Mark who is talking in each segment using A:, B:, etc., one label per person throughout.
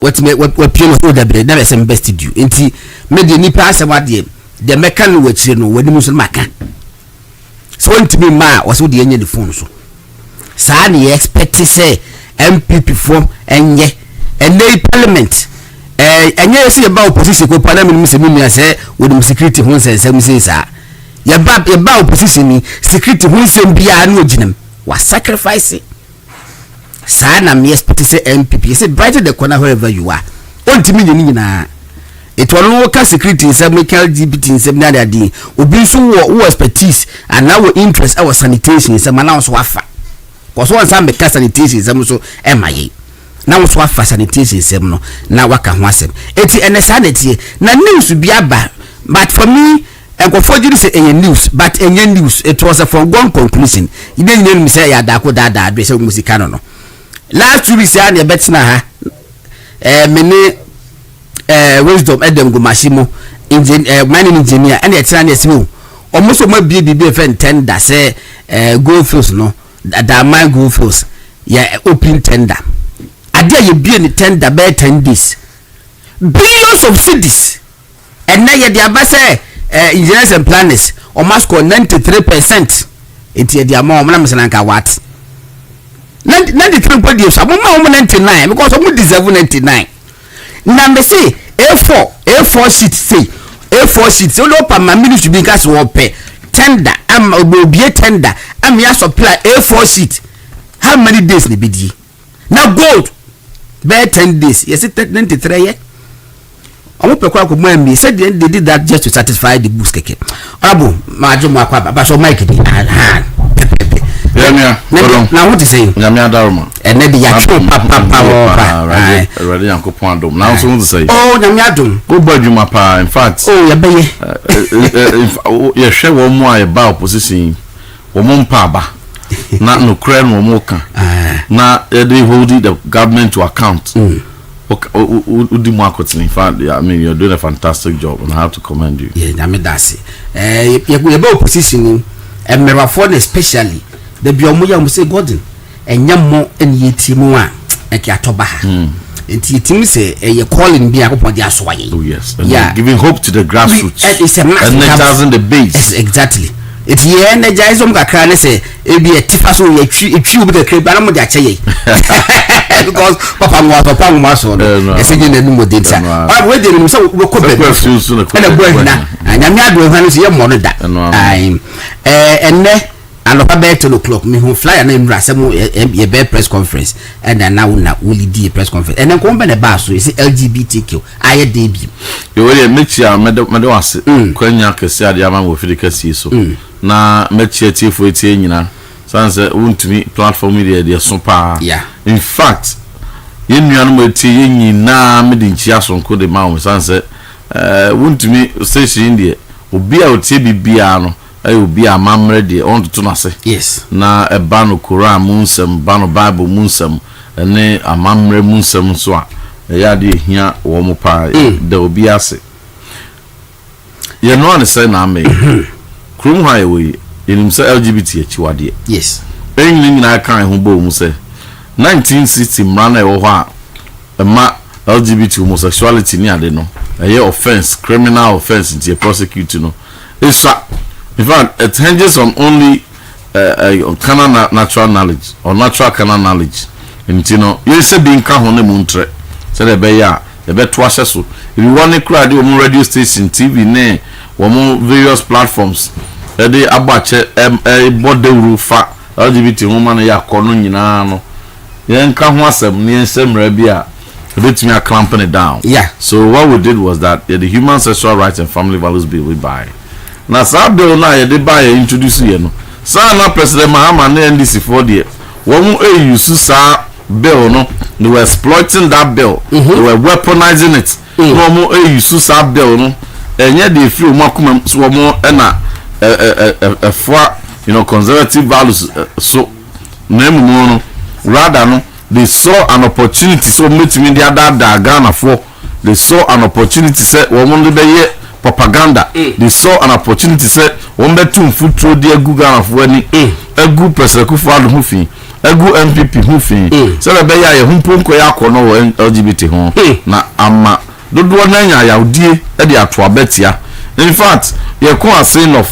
A: what pure hold the bread never some best do inti me de nipa asem ade the mechanic we chire no wani muso maka so wontumi ma was wo de enye the phone so sa na you expect say MPP form enye ene parliament enye say ba opposition ko parliament mi se mi say wo de security ho nsensem say sa ya ba opposition ni security ho nsem bia na oginam wa sacrifice sa na me expect say MPP say brighten the corner wherever you are ontimi nyina it will local security nsem LGBT nsem na ade obi so wo expertise and now interest our sanitation nsem na so afa cause one some make sanitation nsem so emaye na so afa sanitation nsem no na waka ho asem eti enesanity na news bi aba but for me for you say news but news it was a foregone conclusion you didn't say ya da ko da be say musika no last 2 weeks ya na betina ha mene wisdom edem gumashimo mining engineer and the tran yesimu almost ma bie bibie fe tender say gold fields no that my gold fields ya open tender ade ye bie ni tender be 10 days billions of cedis and na ye dia ba say engineers and planners almost score 93%. It's the amount of Namsanka what 93 bodies, I'm 99 because I'm deserve 99. Number say A4 sheet say A4 sheet so low my ministry be gas will pay tender will be a tender I'm here supply A4 sheet. How many days ni be now gold by 10 days yes it 93 yet. I'm not going to said they did that just to satisfy the boost keke. Abu, my job, my papa, but so Mike. Now what is saying?
B: Yamia Daruma.
A: And then the actual papa,
B: ready Uncle Pondom. Now, so to say,
A: oh, Yamiadum,
B: go by you, my pa. In fact,
A: oh,
B: you share one more about position, one papa, not no crown or mocha. Now, they hold the government to account. In fact, I mean, you're doing a fantastic job, and I have to commend you.
A: Yeah, I mean that's it. You're about positioning, and Merafon especially the Biomoya say Gordon, and Yamo and Yetimua, and Kiatobaha. And Yetim say, you're calling me upon the Asway.
B: Oh, yes, and yeah, giving hope to the grassroots.
A: It's a massive,
B: and it doesn't the base.
A: Yes, exactly. It's the energize on Gakran say, it be a tifaso, a tree with a crib, but I'm with that because Papa was on a singing the number did. I'm waiting so we could be questions and a boy now, and I'm not doing your mother that. And and about 10 o'clock, me who fly and name Rasamo a bear press conference, and then now will do press conference. And then come by the bar, so you see LGBTQ. I had debut. You will make your Medowas, Quenya, said the Yaman with the so. Na mechi for it nyina sanse wontumi platform media de super yeah in fact yennuanu meti nyina medinchi asonko de ma sanse wontumi station de obi a otie bibia no obi a mamre de on to na se yes na eba no Quran munsem ba no Bible munsem ene amamre munsem so a ya de hia wo mo pa de obi ase ye no an say na me Krum highway in LGBT achiwade yes enyin na kan ho bo mu se 1960 mrana e wo ha ma LGBT homosexuality ni ade no eye offense criminal offense into prosecute no isa in fact it hinges on only canon natural knowledge or natural canon knowledge you know you say being ka ho ne mu ntre se de be ya e be to ahye so if you want to cry the radio station TV ne various platforms they abache bodewuru fa LGBT woman ya kono nyina no yen ka ho asem ne ensemra bia betimi a clamping it down yeah so what we did was that the Human Sexual Rights and Family Values Bill we buy na sa bill na ye dey buy introduce ye no sa na President Mahama na NDC for there won use sa bill no they were exploiting that bill they were weaponizing it won use sa bill no enye dey free makoma so won na for you know conservative values so name no rather no they saw an opportunity so meet me the other Ghana for they saw an opportunity say won dey be propaganda they saw an opportunity say won be too foot through the Ghana for any a good person ku for ado fi
B: egu MPP hu fi se le be ya ye hu ponko ya kono wo LGBT ho na ama dodo na nya ya odie e de ato abetia. In fact ye ko asin of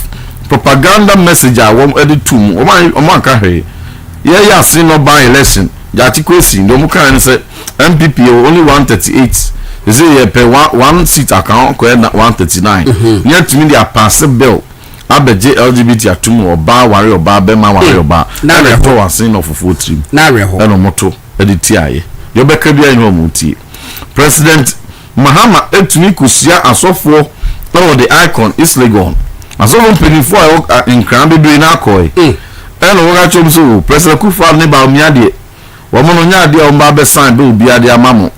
B: propaganda message a wom editum o man ka he ye ya sin no by election ja ti kwesi ndo mu kan se MPP only 138 is it per one seat account ko na 139 near to me the pass bill abeje LGBT atum oba ware oba be ma ware oba na reho wasin of fotrim
A: na reho
B: eno moto editi aye yo beka bia ino muti President Mahama etumi kusia asofo for the icon is legon asofo penifo in kran bebre na akoi eno wo ga chom so President Kufa ne ba omiade wo mo no nyaade o mba be sign be obi ade amamo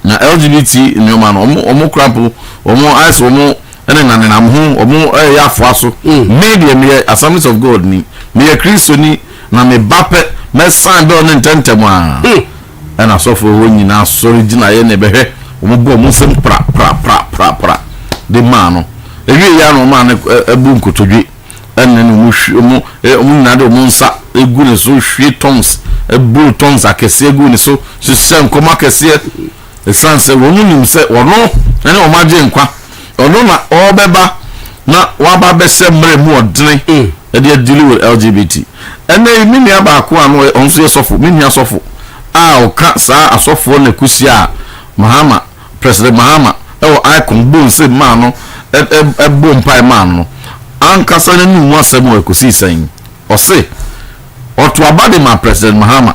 B: na LGBT nyoma no omo krapo omo ice omo ene na nam ho omo ya afo so media me Assemblies of God ni me Kristo ni na me bape me sign be on intentem a ena sofo ho nyina sorry gina ye ne behwe omo bo omo sem pra de mano ewie ya no man ebu nkotodwe ene no omo na de omo nsa egu ne so hwe tons ebu tons akese egu ne so sisem koma akese esanse wonu nim se wono ene o maje nkwa ono na obeba na waba be se mre mu odene e de deal with LGBT ene mi nia ba ko anu onso yesofo mi nia sofo a o ka sa asofo na kusia Mahama President Mahama e o icon bon se ma no e bom pai ma no anka sa ne nu asem o kusi sen o se o to abade ma President Mahama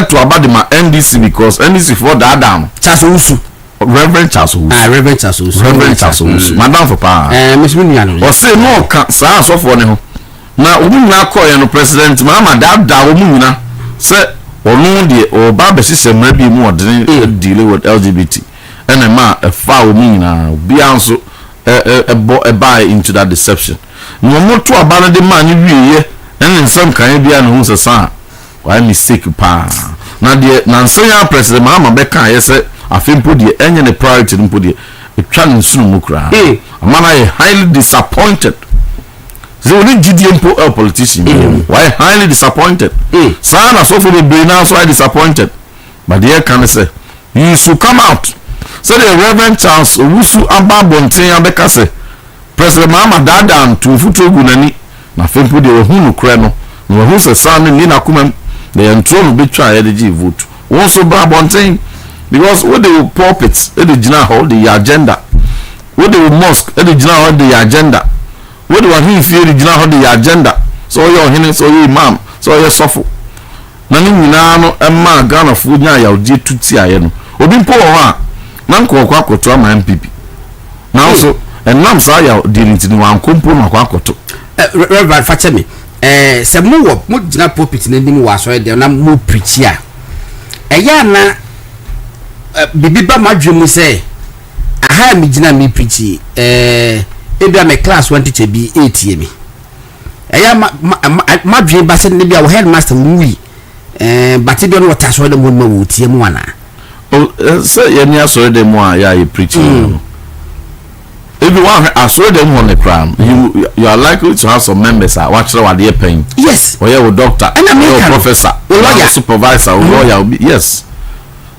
B: to abade ma NDC because NDC for that down
A: Chasusu
B: Reverend Chasusu
A: Reverend Chasusu
B: madam for pa
A: Miss Miniano
B: o say no ka sa so for ne ho na omu na call ye no President Mahama da omu na say onu de o ba be system na bi mu odene deal with LGBT and ma e fa omu na bi anso buy into that deception no mo to abana de man ni wiye en nsam kan bia no hu se sa why mistake pa na de na nsanya President Mahama be kan ye se afempo de enye ne priority mpo de etwa nsunu mu kra amana ye highly disappointed so we gidi mpo politician why highly disappointed sana so for the be now so disappointed but they can say you should come out so the Reverend Charles Owusu Ababonten abeka say President Mahama dadan to futu gunani na fempo de ohunu kra no na ohu se sana ni na kuma the entron be try the G vote also Ababonten because what they will pulpits the gina hold the agenda what they will mosque the gina hold the agenda what do he fear the gina hold the agenda so your hinin so your imam so your sofo na ni nyina no emma Ghana fu nya ya odi tuti aye no obi mpo wo a na nko kwa akoto ama MPP na also enam sa ya dirinti ni wan kompo na kwa akoto
A: Reverend Fatemi se mu gina pulpit na nim wa so de na mu preach a eya na bibi ba madwemu se aha mi gina mi preach ebia me class 1 teacher bi 8 ye mi eya madwe ba se ne bia wo headmaster wuyi bati do no wata so de mo ma wo tie mu ana
B: say ye ni asore de mo a ya e preaching if you want asore de mo on the crown you are likely to have some members watch what they paying
A: yes
B: or you doctor or professor or lawyer supervisor or lawyer yes.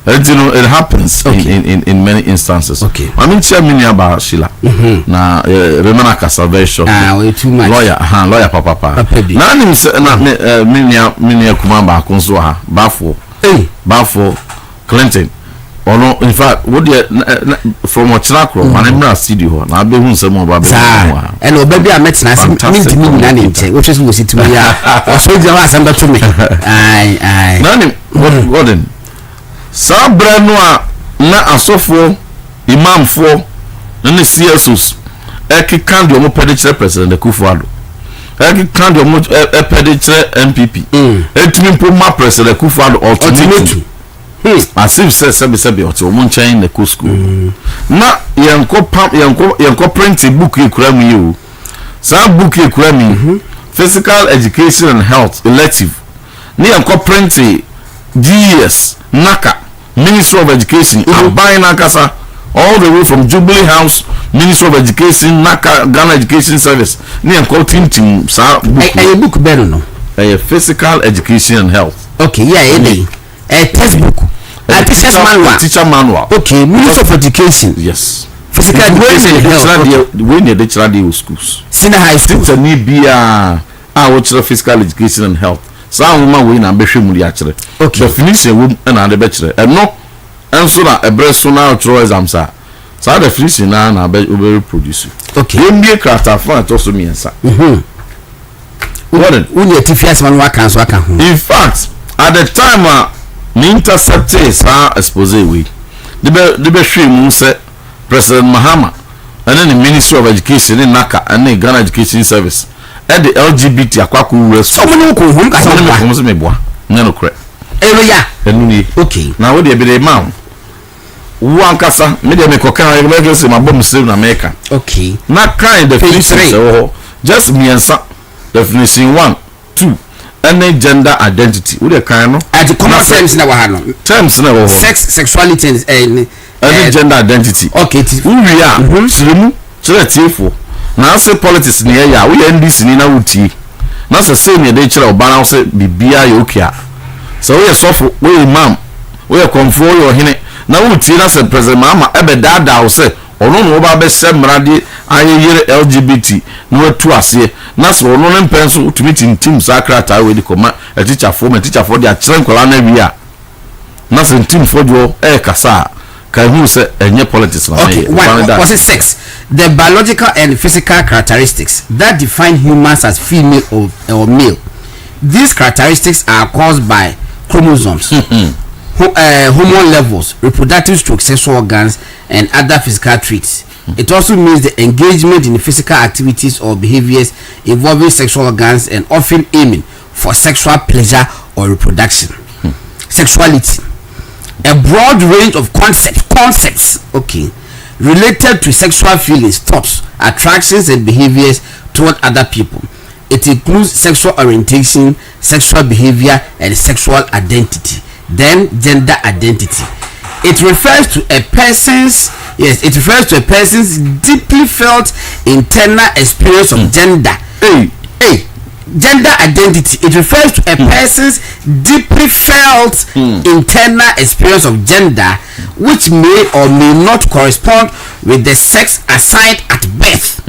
B: And you know it happens in many instances. Okay. I mean, chairman about Sheila. Na remember salvation.
A: Too much.
B: Lawyer papa. Na ni minia kumamba konsoha bafo Clinton. Or no, in fact, what from what Chinakro, manembra studio na be hu nsem oba be.
A: And obabi a met na minti mi na nche. What is was it to me ya? So je wa samba to me. Ai.
B: Nani Gordon. Sabra no a na asofo imamfo na CSOs ekikan de omo pede President Akufo-Addo ekikan de omo pede MPP etumi mpo ma President Akufo-Addo ultimatum asif se omo nchen na school na yenko print book ekura mu yi o sa book ekura mi physical education and health elective ni yenko print GS naka Ministry of Education buying Nakasa all the way from Jubilee House Ministry of Education Naka Ghana Education Service ni enko tintim sa book
A: book better no
B: physical education and health
A: Okay, yeah, a textbook. A teacher manual. Okay, Minister of Education.
B: Yes.
A: Physical education.
B: We need the child schools.
A: Senior high school.
B: It's a need be what's the physical education and health. Some woman win ambition with the actually. Okay. Definition woman and the bachelor. And no, and so that a breast so now throw exams are. So the definition now and I bet we will produce. Okay. You be a craft of fun also me answer. What?
A: We need to first man work and work.
B: In fact, at the time the interceptors are exposed we. The best moon said President Mahama and then the Ministry of Education in Naka and the Ghana Education Service and the LGBT akwaku
A: so many
B: ko me boa no correct
A: area okay
B: now we dey be the man one kasa me dey me kokan e be say my bomb save na America
A: okay
B: na kind definition so just miensa definition 1 2 any gender identity we dey kind no
A: at the common terms na wa no
B: terms na wa
A: sex sexuality and
B: any gender identity
A: okay
B: we are siremu chere tiefo na say politics ni ya we NDC ni na wuti na say me dey chere oba na say bibia ya okia so we sofo we imam we control your hine na wuti na say president mama ebe dada o say ono no oba be semrade ayeyere LGBT no atu ase na so ono ne mpenso to meeting team sakrata we di koma a teacher for dey chere nkola na wi a na say team for jo kasa who say any politics
A: okay was it sex the biological and physical characteristics that define humans as female or male. These characteristics are caused by chromosomes hormone levels, reproductive stroke sexual organs and other physical traits. It also means the engagement in physical activities or behaviors involving sexual organs and often aiming for sexual pleasure or reproduction. Sexuality, a broad range of concepts okay related to sexual feelings, thoughts, attractions and behaviors toward other people. It includes sexual orientation, sexual behavior and sexual identity. Then gender identity, it refers to a person's deeply felt internal experience of gender. Gender identity, it refers to a person's deeply felt internal experience of gender which may or may not correspond with the sex assigned at birth.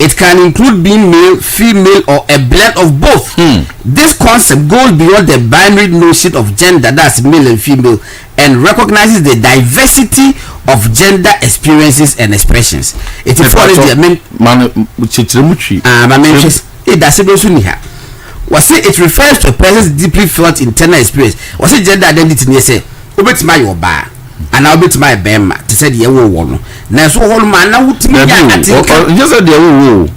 A: It can include being male, female or a blend of both. This concept goes beyond the binary notion of gender, that's male and female, and recognizes the diversity of gender experiences and expressions. It is it refers to a person's deeply felt internal experience. Was it gender identity near say obetima your bar and I'll bet my bema to say the one now so whole man now to me
B: just said the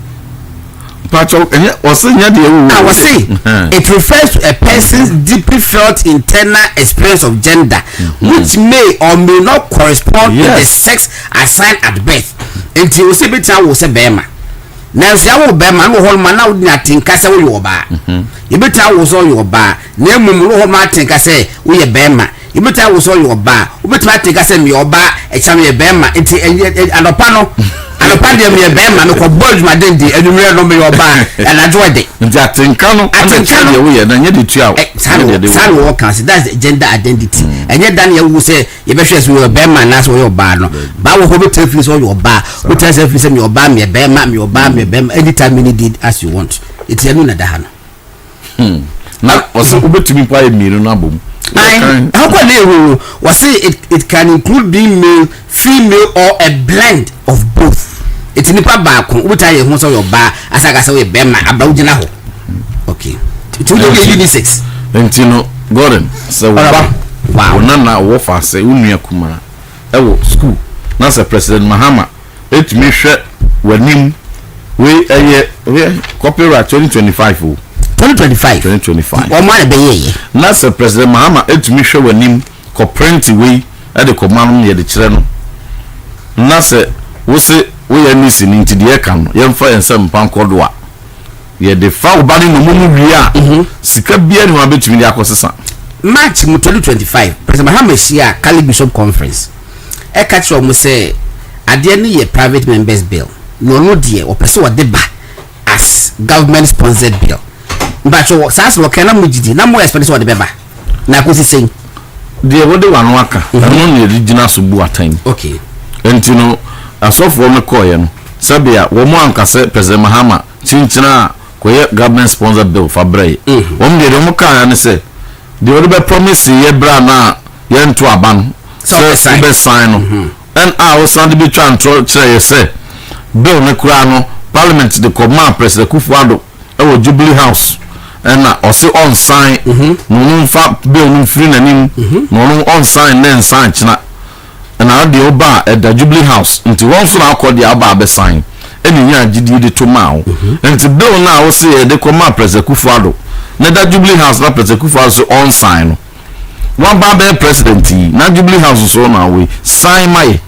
A: it refers to a person's deeply felt internal experience of gender which may or may not correspond to the sex assigned at birth. And you say bit will say bema now if you be man whole man now nothing kasa we your bar you better was all your bar name mu man think I say we a bema you better was all your bar you better think I say me your bar e cham ye bema enti anopano anopande me bema me ko bold ma dendi enumere no me your bar and enjoy it
B: nti atenka no atenka we na nya de tua
A: san wo kan say that's gender identity enye dan ye wo say ye be hwe so your bema na so your bar no ba wo ko be tell feel so your bar wo tell say feel say me your bar me bema me your bar me bema anytime you need as you want it's enu na da ha no
B: na oso obetumi pa e miru na bom
A: how can they was it can include being male, female or a blend of both. It's nipa back uta ho so your bar as I say we bema abawgina ho. Okay. To do unisex.
B: Entino Gordon so wow na wo fa say unua kuma e wo school na say President Mahama etumi hwe wanim we copyright 2025 2025
A: o ma be ye
B: na say President Mahama etumi hwe wanim corporate we e de command ye de kire no na say wo se we ya misi ni nti de ka no ye mfa ensem pankodo a ye de fa obani no mu wi a sika bia ni wa betumi de akosesa
A: March 2025 President Mahama shia Kali Bishop Conference e ka cho mo say ade ni ye private members bill no de o pese wo de ba as government sponsored bill but so SAS lo kana mujidi na mo expect what the beba na ko sisen
B: de wode wano aka no ne regional so bu atan
A: okay
B: enti no asofo me koye no sabia wo mo ankase president Mahama chinchina koye government sponsored bill for bray wo me de mo kan ne se de wode be promise ye bra na ye nto aban so be sign no and I was stand be try and try say bill ne kura no parliament de command president Kufuado e wo Jubilee House and also on sign no fa bill no free na nim no on sign then sign china and now the oba at the Jubilee House into one so na call the oba be sign any nya gidi de to mawo and the bill now we say the command president Kufuado na the Jubilee House na president Kufuado so on sign one ba be president na Jubilee House so na we sign my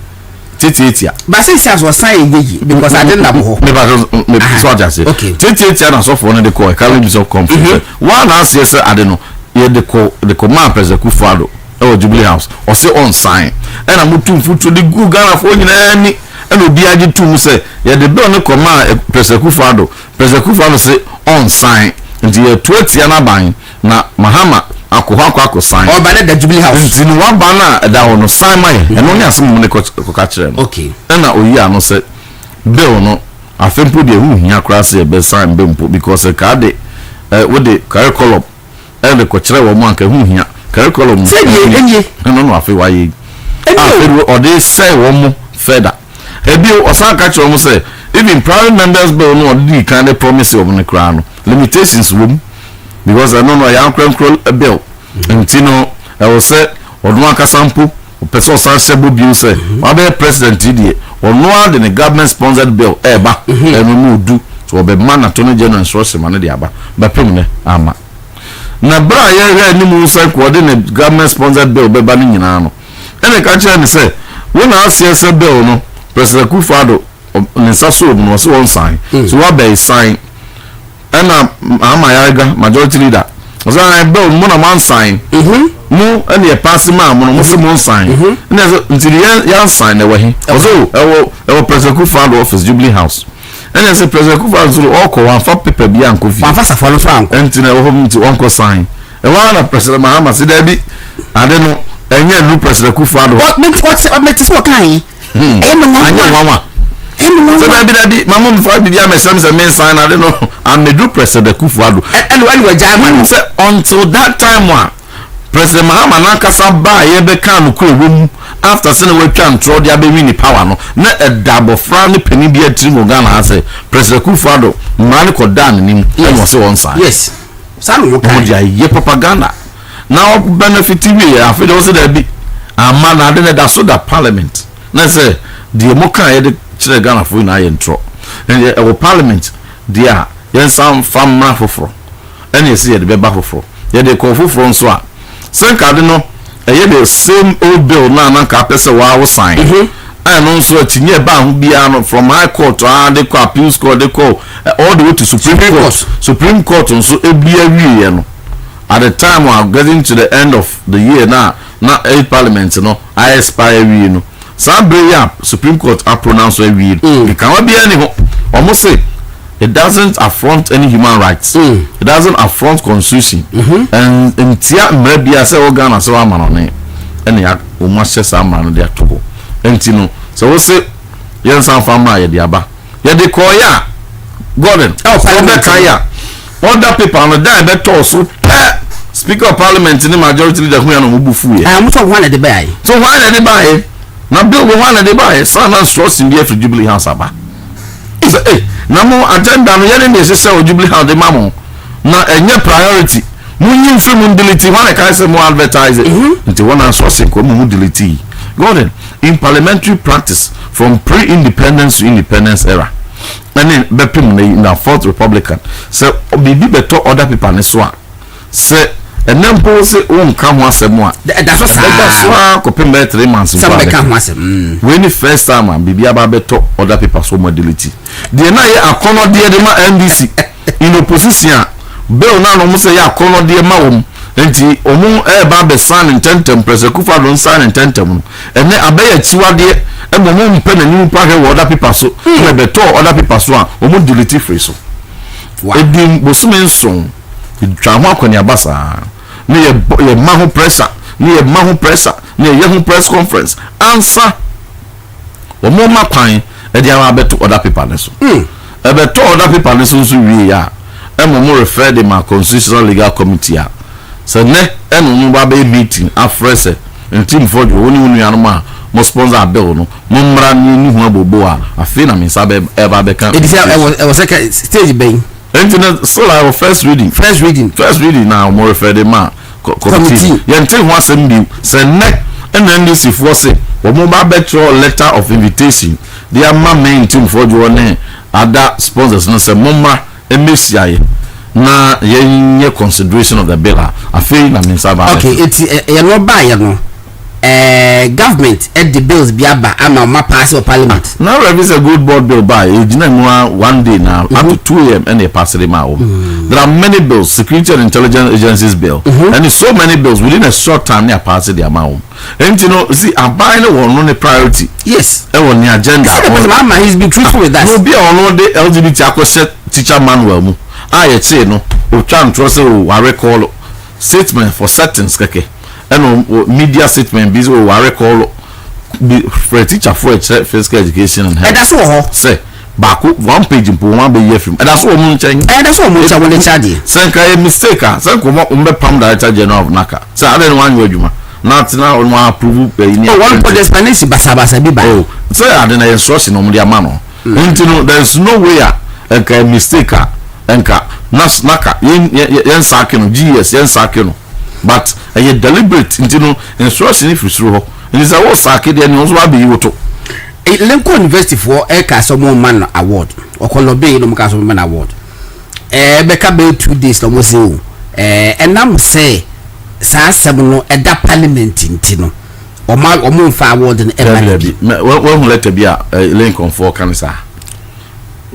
B: tititia
A: but since as was sign yeji because I didn't know
B: me so just say tititia na so for no de call carry me so confused one as say I don't know ye de command president Kufuado e Jubilee House or say on sign and I'm too foot to the good Ghana for nyina ni and obi agi tum say ye de bill no command president Kufuado say on sign nti ye 20 na ban na Mahama akọ sign
A: o ba na Jubilee House
B: nti no one ban na da wono sign mai e no ni asem mo ne ko ka kire no
A: okay
B: na oyi ano say bill no afempo de hu hia kra say be sign be mpo because ka de we de curriculum e de ko kire wo mo anka hu hia curriculum
A: enye
B: no afi waye o de say wo mo further ebi o san ka kire mo say even private members bill no di kind of promise of ne kra no limitations wom because I know ya control bill ntino I will say odun aka sample person sansebo bill say wa be president die onu de the government sponsored bill eba enu mu du so be man attorney general instruction man de aba ba pem ne ama na bra ya re ni mu say ko de the government sponsored bill be ba ni nyina no ene ka kire ni say wona asie bill no president Kufuado ne saso no so on sign so wa be sign and Amayaga majority leader so I bill mo na man sign mo and the pass man mo so mo sign and until ya sign na we also e president Kufuado office Jubilee House and as president Kufuado so all ko wan fa paper bi an ko fi
A: wan fa safo no fa
B: and na wo hom to on ko sign e wa na president Mahama say da bi ade no enye nu president Kufuado
A: what me so kan e mo
B: anya wawa so that be my mom for be am some men sign I don't know and me do president Kufuado
A: and we jam
B: say until that time one president Mahama na kasa ba ye be kan ko ewum after say we twa ntro dia be win power no na a double frown penny be atri mo Ghana say president Kufuado man ko dan nim and was on sign
A: yes some you can
B: ye propaganda now benefit we after also there be a man na dey so that parliament na say the mo kan ye chile Ghana for na ye ntro and our parliament dia yen sam famra foforo and you see the beba foforo ye de ko foforo nso a senka de no ye the same old bill na ka pese wa sign and also tinye ba hu bia no from high court and the appeals court they call all the way to supreme court nso ebia wie no at the time we are getting to the end of the year na parliament no I expire wie no Sabria Supreme Court are pronounced we can be any almost say it doesn't affront any human rights. It doesn't affront constitution. And in tia maybe I say organ so man on it. And ya almost say some man there to go. And you know, so we say yen some farmer ya aba. Ya de call ya Gordon. Oh, parliament kaya. Other people on the better so Speaker of Parliament in the majority leader who are no bufu.
A: I am so one at the bay.
B: So why did they buy? Na bill we wan dey buy sana trust in the Jubilee House aba so na mo agenda no yene dey say o Jubilee House dey mamo na enye priority mo yin film delete wan ka say mo advertise nti wan source ko mo delete Gordon in parliamentary practice from pre-independence to independence era and then bepim na fourth republican so bibi beto other people ne so a say and then pose on come once more
A: that's what
B: ko pembe 3 months when the first time and bibi ababeto other people so mobility the na ye akono de ma NDC in opposition bill na no mo say ya akono de ma wom enti omu ba be san intentem president Kufuado san intentem no ene abaya chiwade e mo mo mpe na nimu pa he other people so na beto other people so a omu delete free so edim bosumen so twa ho akoni abasa ne ye ma ho pressure ne ye ma ho pressure ne ye ho press conference answer wo mo ma kwan e dia ma beto other paper ne so e beto other paper ne so wi ya e mo refer the ma constitutional legal committee a so ne eno no ba be meeting afrese ntim fojo woni wonu ya no ma mo sponsor bill no mo mra ni hu abobo a afi na me sabe e ba be kan
A: it was like a stage ben
B: internet so our first reading now mo refer the ma committee yentin ho asem bi se ne NNDC for say wo mo ba betro letter of invitation they ma main team for jo ne other sponsors no say mo ma emesiaye na yenye consideration of the bill afi na me saba
A: okay it's ye no ba ye no government at the bills biaba ama ma pass of parliament
B: now revise a good board bill by one day now up to 2 a.m. and they pass it out. There are many bills, security and intelligence agencies bill, and it's so many bills within a short time they pass the amount. And you know, see, I'm buying one on a priority.
A: Yes,
B: on the agenda.
A: He's been truthful with that.
B: No be on the LGBT teacher manual. I say no, we try and trust I recall statement for settings keke. And media statement busy we recall for a teacher for physical education and
A: that's all
B: say back one page in one be year film and that's all moon change
A: and that's all moon when they charge
B: say a mistake say come umbe pam director general of naka say I don't want you adwuma not now on one approve
A: one for the Spanish basa bi ba
B: oh say I don't instruction on the man no there's no way a mistake enka nas naka yen sakeno gs yen sakeno but a deliberate into instruction if you through and is a was sacked and also be you to
A: Lincoln University for a Castle Man Award or Colombia no Castle Man Award Becca Bay 2 days almost and I'm say sa seven at that parliament in Tino or my or moon for award and
B: when let it be a Lincoln for cancer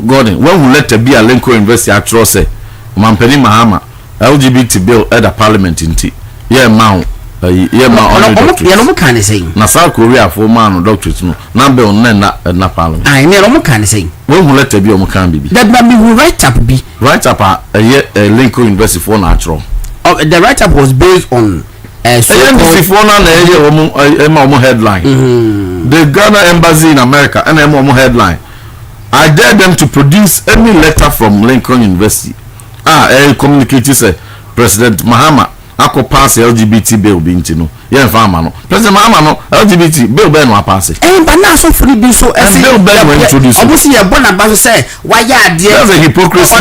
B: Gordon when will let it be a Lincoln University across say Mampeni Mahama LGBT bill at the parliament in T. Yeah, mount. Yeah, mount.
A: No can say.
B: Na South Korea for man doctors no. Number on na parliament.
A: I never can say.
B: When will let be on can be.
A: That will write up be.
B: Write up a Lincoln University for natural.
A: The write up was based on
B: headline. The Ghana embassy in America and headline. I dare them to produce any letter from Lincoln University. Communicator say President Mahama ako pass LGBT bill bi ntino ye fama no President Mahama no LGBT bill be no pass
A: but na so free bi so
B: e bill be no introduce
A: obusi ye bona ba say why ya there
B: that's a hypocrisy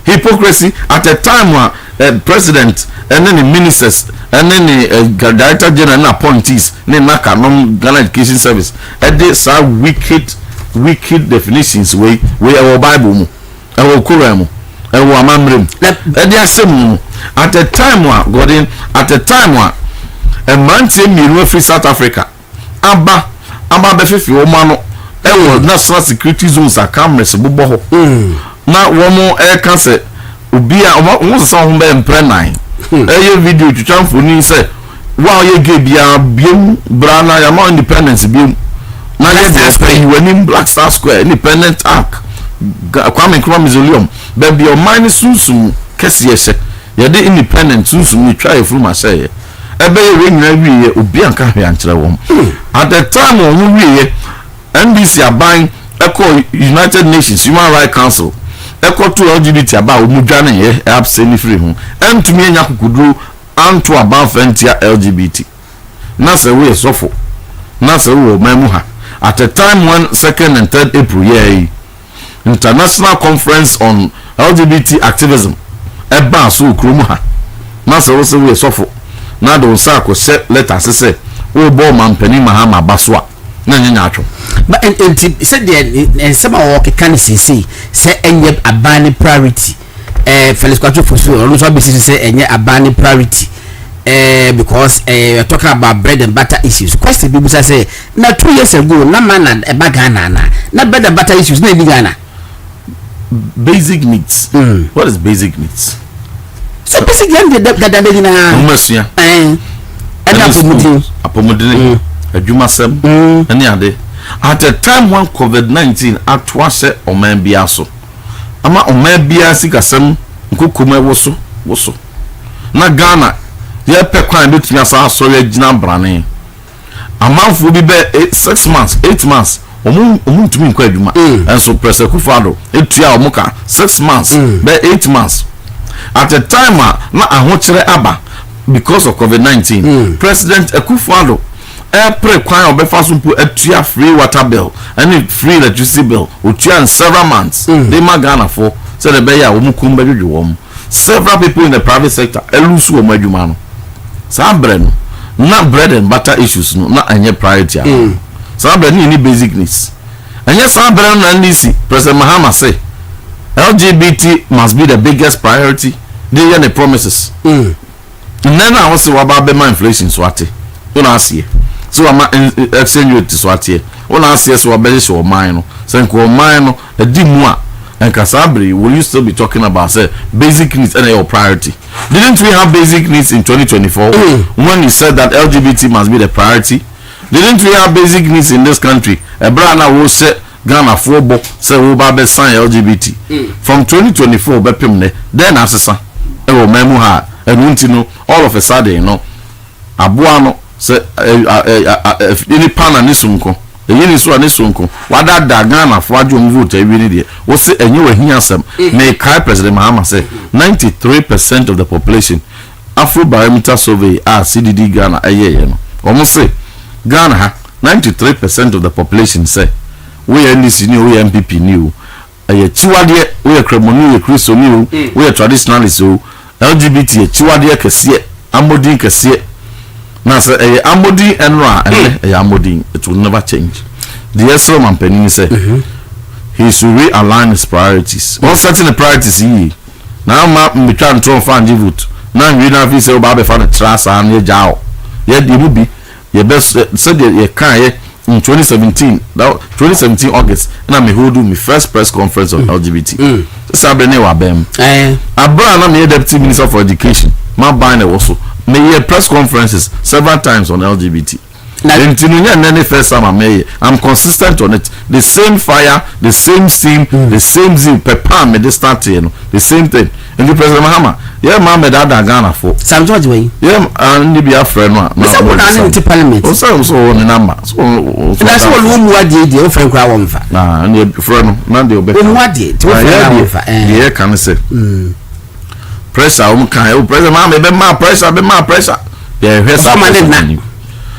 B: hypocrisy at a time when president and then the ministers and then the director general and appointees ne naka no Ghana Education Service and these are wicked definitions we our Bible mu ewo Quran ewo amamrem e dey asem at a time wa godin at a time wa a man tie miru free South Africa aba be fefi o ma no ewo national security zones a cameras bobo ho na wo mo e kan se obi a wo so ho be emprenan e video twitwa mfoni se wa ye ge bia biem brana ya ma independence biem na ye dey when Black Star Square independent arc Kwame Nkrumah Mausoleum baby your mind sunsun kese yese ye de independent sunsun ni try from aseye ebe ye nyina wiye obi anka hwe ankyere wom at the time on wiye NDC aban eko United Nations Human Rights Council eko to LGBT aba omudwane ye absent free hu entumi enya kokuduru anto aban fantia LGBT na se we sofo na se we mamu ha at a time when 2nd and 3rd April year International Conference on LGBT Activism eba so kromu ha na se we sofo na do sa ko se letter se we bo Mampeni Mahama baswa na nyanya atwo
A: but and said there some of can say enye abani priority Felix Kwacho for so no so be say enye abani priority because we're talking about bread and butter issues. Question people say na 2 years ago na man e bagana na bread and butter issues na Ghana.
B: Basic needs. What is basic needs?
A: So basic needs that na
B: umasua apomodini adwumasem ene ade at a time when COVID-19 atwa se oman bia so ama oman bia sikasem nkokoma wo so woso na Ghana ye pe kwan betumi asa asori agina brane amanfo bi be 6 months 8 months omu ntumi nkwa adwuma enso President Akufo-Addo etua omuka 6 months be 8 months at a time na ahokyere aba because of COVID-19 President Akufo-Addo pre kwan obefa so mpo atua free water bill and free electricity bill otua in several months they Ghana for so the be ya omu kumba dwodwo several people in the private sector elusu omu adwuma no sa bre no na bread and butter issues no na anye priority sa bre ni basic needs anye sa bre no na ndisi President Mahama say LGBT must be the biggest priority they are the promises nana I was about be inflation so ate una asie so ama exchange rate so ate una asie so abeli so man no say ko man no edi mu a and Kasabri, will you still be talking about say basic needs and your priority? Didn't we have basic needs in 2024 when you said that LGBT must be the priority? Didn't we have basic needs in this country? A brother will say Ghana for book say we be sign LGBT from 2024 bepimne then asesa e wo memu ha and won't know all of a sudden you know abuano say any pana ni sumko yini so ani sonko wada da Ghana for adwom vote awi ni de wo se enye wahia asem me kai President Mahama say 93% of the population Afro-Barometer survey CDD Ghana ayeye no omo say Ghana ha 93% of the population say we NDC ni we MPP ni aye chiwade we kremoni we Christo ni we traditionalist o LGBT chiwade kese amodin kese na say amodi enra amodi it will never change the Esro Mampeni say he should realign his priorities one setting the priorities he now me try and throw fan vote now we na fi say oba be fa the trust and ye jao ye dey mu bi ye best said ye kan ye in 2017 August na me hold my first press conference on LGBT sabrene wa bem abra na me deputy minister for education ma ban e also me press conferences several times on LGBT. First time I'm consistent on it. The same fire, the same steam, the same zeal. Pepper me this start the same thing. And the President Mahama, yeah, man, me that Ghana for.
A: Sam George way.
B: Yeah, and you be a friend one.
A: So what are you parliament?
B: So on the number. So
A: that's all room what did you friend cry one for.
B: Nah, and your friend, man, the obey.
A: What did?
B: Yeah, can I say? Pressure, President Mahama, be my pressure. Yeah, here's somebody.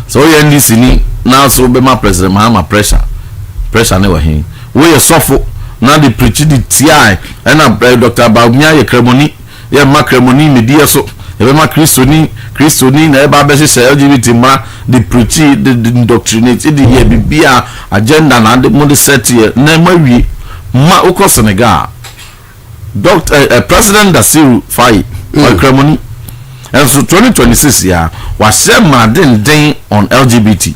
B: So you NDC now so be my President Mahama pressure never him we suffer now the preach the TI and Dr. Babumia ye kremoni ye ma kremoni media so ye ma Christo ni na e ba be say LGBT ma the preach the indoctrinate the ye bibia agenda na the mod set ye na ma wi ma ukọ Senegal Dr. President Dasiru Faye kremoni. And so 2026 yeah, was same madden on LGBT.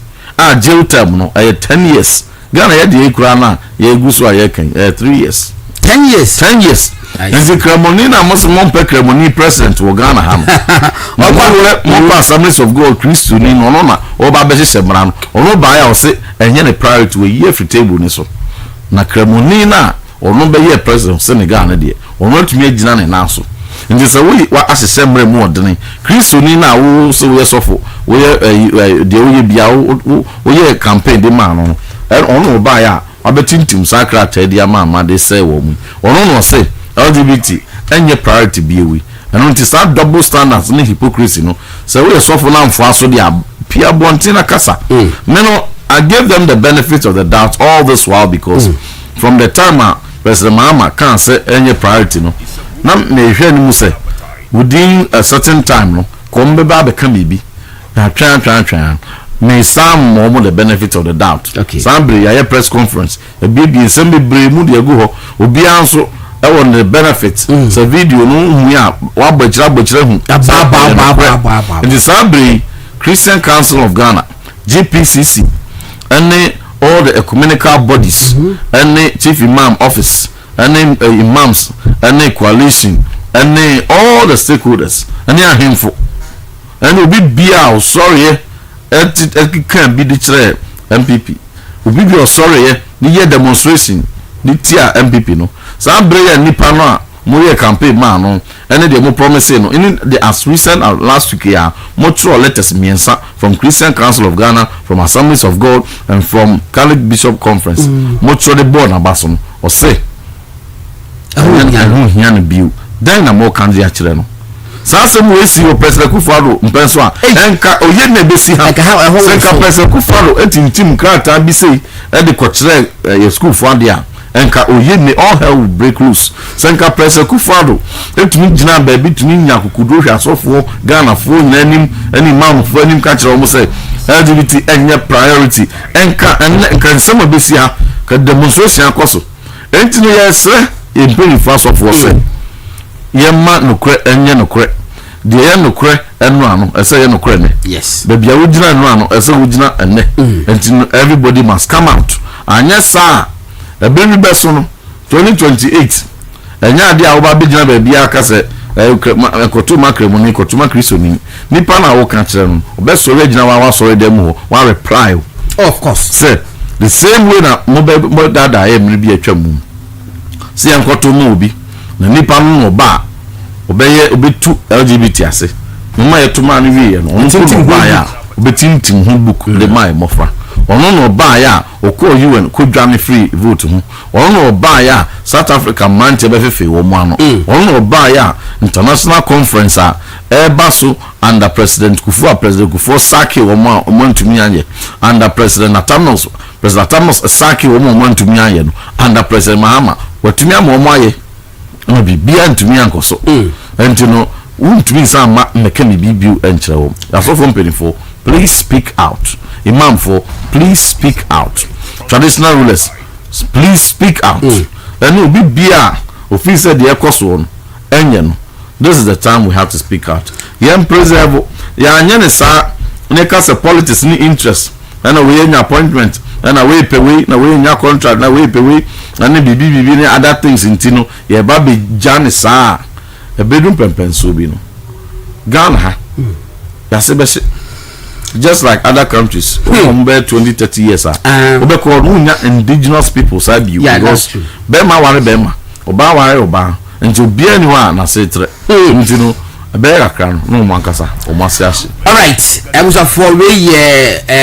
B: Jail term no 10 years. Ghana ya di ekura na ya egusu ayekan 3 years.
A: 10 years.
B: 10 years. And the Kremoni na most monpe Kremoni president wo Ghana ham. Mo Assemblies of God Christo ni no na oba be semra no. Ono ba ya o se enye ne priority we year free table ni so. Na Kremoni na ono be year president Senegal na de. Ono tumi agina ne na so. Nti say we wa asese mre mu odene Kristo ni na wo so we sofo we de we bia wo ye campaign de man no ono ba ya abetintim sakra tade ama de say wo mu ono no say LGBT enye priority bi we and nti start double standards ni hypocrisy no say we sofo na mfo aso de pia bontina kasa me no I gave them the benefit of the doubt all this while because from the time President Mahama can say enye priority no na me hwe ni mu say within a certain time no kombe ba be kan bibi na twan me some more the benefit of the doubt sambre ya press conference e bibi nsem bebre mu de agu ho obi anso e won the benefit so video no hu ya wa bachira hu ba in the sambre Christian Council of Ghana GPCC and all the ecumenical bodies and the chief imam office and imams and coalition and all the stakeholders and they are himful and will be bia sorry it can be the MPP will be sorry the year demonstration the tia MPP no some prayer nipa no mo campaign man no and they mo promise no in the as recent last week ya mo throw letters miensa from Christian Council of Ghana, from Assemblies of God, and from Catholic Bishop Conference. Mo throw the board na baso no or say I hear bill then na mo kan dia kire no sasa mo esi o President Kufado mpenso a enka oye na besi ha senka President Kufado etintim krata bi sei e de kwakire ye school for dia enka oye ne all hell will break loose senka President Kufado etumi gina ba bi tumi nya kokudo hwa asofo Ghana fo nanim ani mam fo anim ka kire o mo say LGBT enye priority enka nsema besi ha ka demonstration akoso entino yesre ye mpeni fast of war yemma nokre enye nokre de ye nokre enu ano ese ye nokre ne
A: yes
B: baby a wugina enu ano ese wugina enne and everybody must come out anya sa ebiri beso no 2028 enya ade a wo ba begina baby aka se ekoto makremu ni ekoto makristo ni nipa na wo kan kire no obeso regina wa so dem ho wa reply
A: of course
B: say the same way na mo dada e mri bi atwam si enkoto mu obi na nipa no ba obeye obetu LGBT ase mama yetuma no wie no onko ba ya obetintim hu book le mai mofra ono no ba ya okọ UN ko dwane free vote hu ono no ba ya South Africa mante be fefe wo mu ano ono no ba ya international conference a baso under President Kufuor saki wo mu ntumi anye under President Atanos saki wo mu ntumi anye no under President Mahama watumi am wo aye no bibia ntumi ankoso enti no untumi sama meka me bibiu enkyere wo asofo mpenifo please speak out imam for please speak out traditional rulers please speak out and bibia officer de ekoso no enye no this is the time we have to speak out yem preserve ya anya ne sa ne kase politics ni interest and we any appointment and we pay we na we nya contract na we pay we and bibi ni other things intino ye ba be jane sa e bedum pempenso bi no Ghana ha ya se be just like other countries from 20-30 years we call unya indigenous people sabi you because be ma ware be ma oba ware oba nti obi ani wa na setre ntino be kakra no mo ankasa o mo asiase.
A: All right, I was for we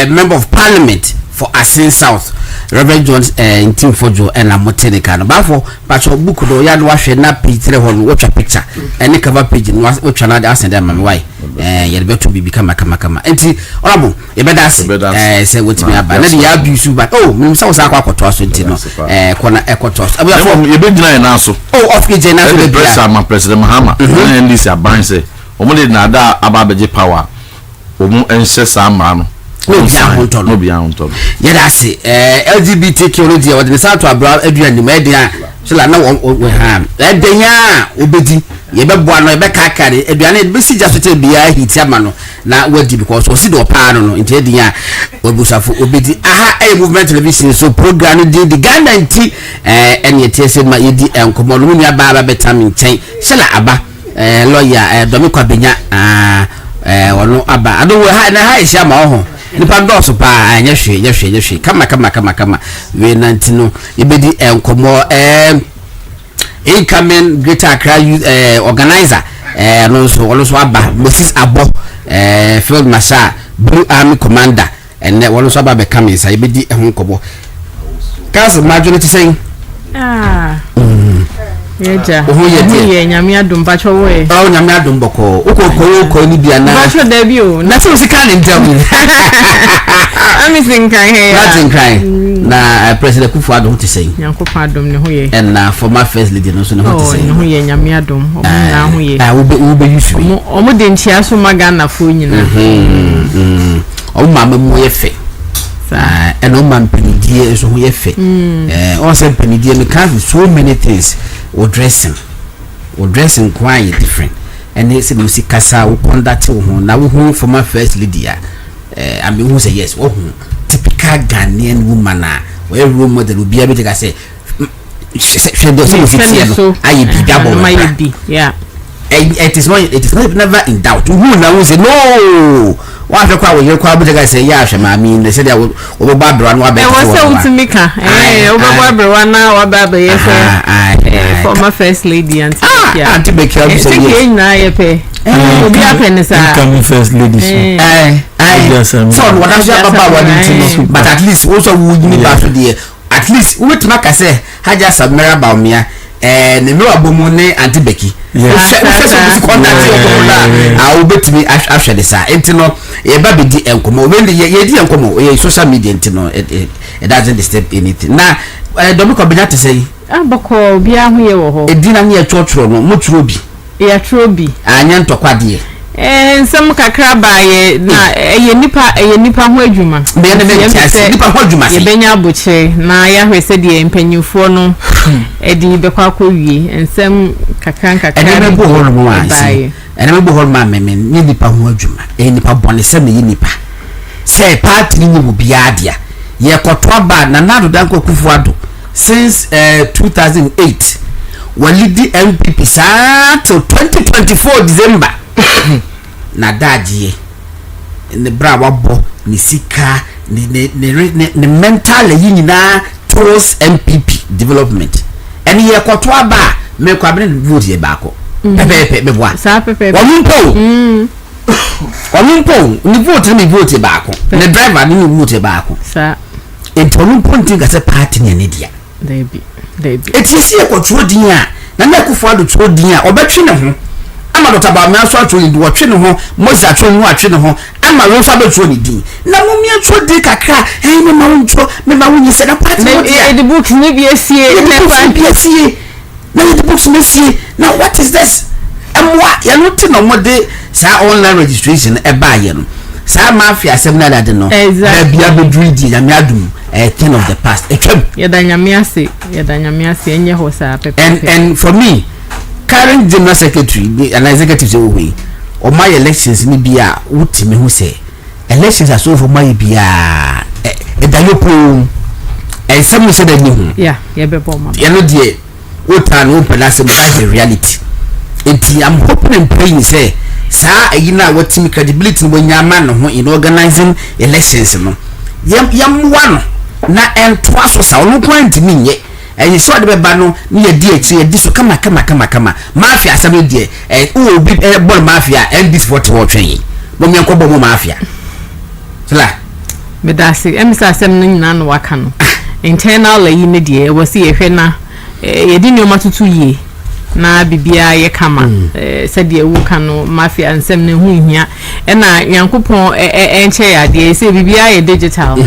A: member of parliament for Asin South Reverend John Ntim Fojo and Amotenika no ba for pacho book do ya no hwe na page 3 hon watch a picture and cover page no watch na dey asend am why ye beto bi kama enti honorable e beda say wotimi aba na dey abuse but oh me say was akwakoto aso enti no kona ekoto abi for
B: ye be gina na so
A: oh of ke na so be
B: President Mahama and this aban say omo dey na da aba beje power omo ense sa mra no no be ahunto
A: yeah that's it LGBTQ no dey what the south abroad aduani ma dey so la na we ha edenya obedi ye be boa no ye be kakare aduani be si just to be a hit ama no na wadi because o si do pa no nti edenya obusafo obedi aha movement television so program no dey the Ghana nti ene yete ma yedi enkomo no nua ba betam nchen sela aba lawyer domi kwabenya wono aba ado we ha na ha isha ma ho nipa ndoso pa anya hwe kama we nantino ibedi enkomo incoming Greater Accra organizer no so aba Moses Abo Field Marshal Blue Army Commander and one so aba be come inside ibedi enkomo council majority saying
C: yeja ye nyame adom bacho we
A: nyame adom boko ukoko ni bia na
C: bacho da bi o
A: na so sika ni ntem
C: ami sinkan he
A: ya na President Kufuor adom te say
C: Nyankopon adom ne ho ye
A: and na former first lady no so ne ho te say
C: ne ho ye nyame adom omo na ho ye
A: ube yusu
C: omo de ntia so magana fo nyina
A: omo mama mo ye fe and no man penidie so ye fe also penidie me can so many things or dressing quite different and they say you see kasa we conduct na we former first lady I mean who say yes typical Ghanaian woman we role model be able to say she does so I be double
C: yeah
A: it is not never in doubt who now say no wa fe kwa wo ye kwa butega say ya hwe ma mi ne se dia wo ba bra no abeta
C: wo se wotumi ka wo ba bra na wa ba ye fe former first lady
A: Auntie Becky abi say
C: ye na ye pe obi apene sa
D: incoming first lady
A: so what am say baba wa ni but at least also wo ni ba so there at least we tuma ka say haja samira ba omia ne no abomu ne Auntie Becky so contact you betimi ahwe de sa entino e ba be di enkomo we ye di enkomo e social media entino it doesn't disturb anything na dobi ko binya te say
C: abako bia ho ye wo ho
A: edina ne etwotro no motro bi
C: ya trobi
A: anya ntokwadie
C: nsem kakra ba ye na ye nipa ho adwuma
A: be ne me tiase nipa ho adwuma se
C: ye benya boche na ya hwese de empanyufo no edi be kwa wie nsem kakra
A: ene me bo ho no mo ansi ene me bo ho ma me ni nipa ho adwuma nipa bone se me nipa se party ni mu bia dia ye kotwa ba na nado danko kufuado since 2008 walidi MPP sa to 2024 December na daji ne bra wabo ni sika ni mental yinina towards MPP development eni ye kotwa ba me kwa bene vote ye bako pepe beboa
C: sa pepe
A: Wampo ni vote bako ne driver ni vote bako
C: sa
A: entolumpo ntinga se party ne dia
C: debi
A: etisi e kotro din a na na kufa do tro din a obetwe ne ho ama do taba me aso atro ni do otwe ne ho mozi atro no atwe ne ho ama wo fa betro ni din na mo mi atro di kakra me ma woncho me ma wonyi se na party no dia
C: the book ni bi esie
A: na the books mesie now what is this amwa ya no ti no mode sa online registration e ba ye no sa mafia seminar that no bia bedru di ya me adum thing of the past
C: yadanyamiase enye ho sa pepe
A: and for me current general secretary and executive say we o my elections ni bia wutimi ho say elections are so for my bia dayopo some say that ni
C: yeah ye be bomb
A: you know the otan o palace that's the reality I'm hoping and praying say sa ayina wutimi credibility no nyama no ho in organizing elections no yam one na entwa so sa ono point mi nye so de beba no ni ye die chi ye di so kama mafia asem die o bi ball mafia ndis 40 wo twen bo mi enko bo mafia sala
C: me da se emisa asem no nyina no waka no internal la yi ne die wo se ye hwe na ye di ne matutu ye na bibia ye kama se de wu kanu mafia nsem ne hu hia na yankopon enche ya de se bibia ye digital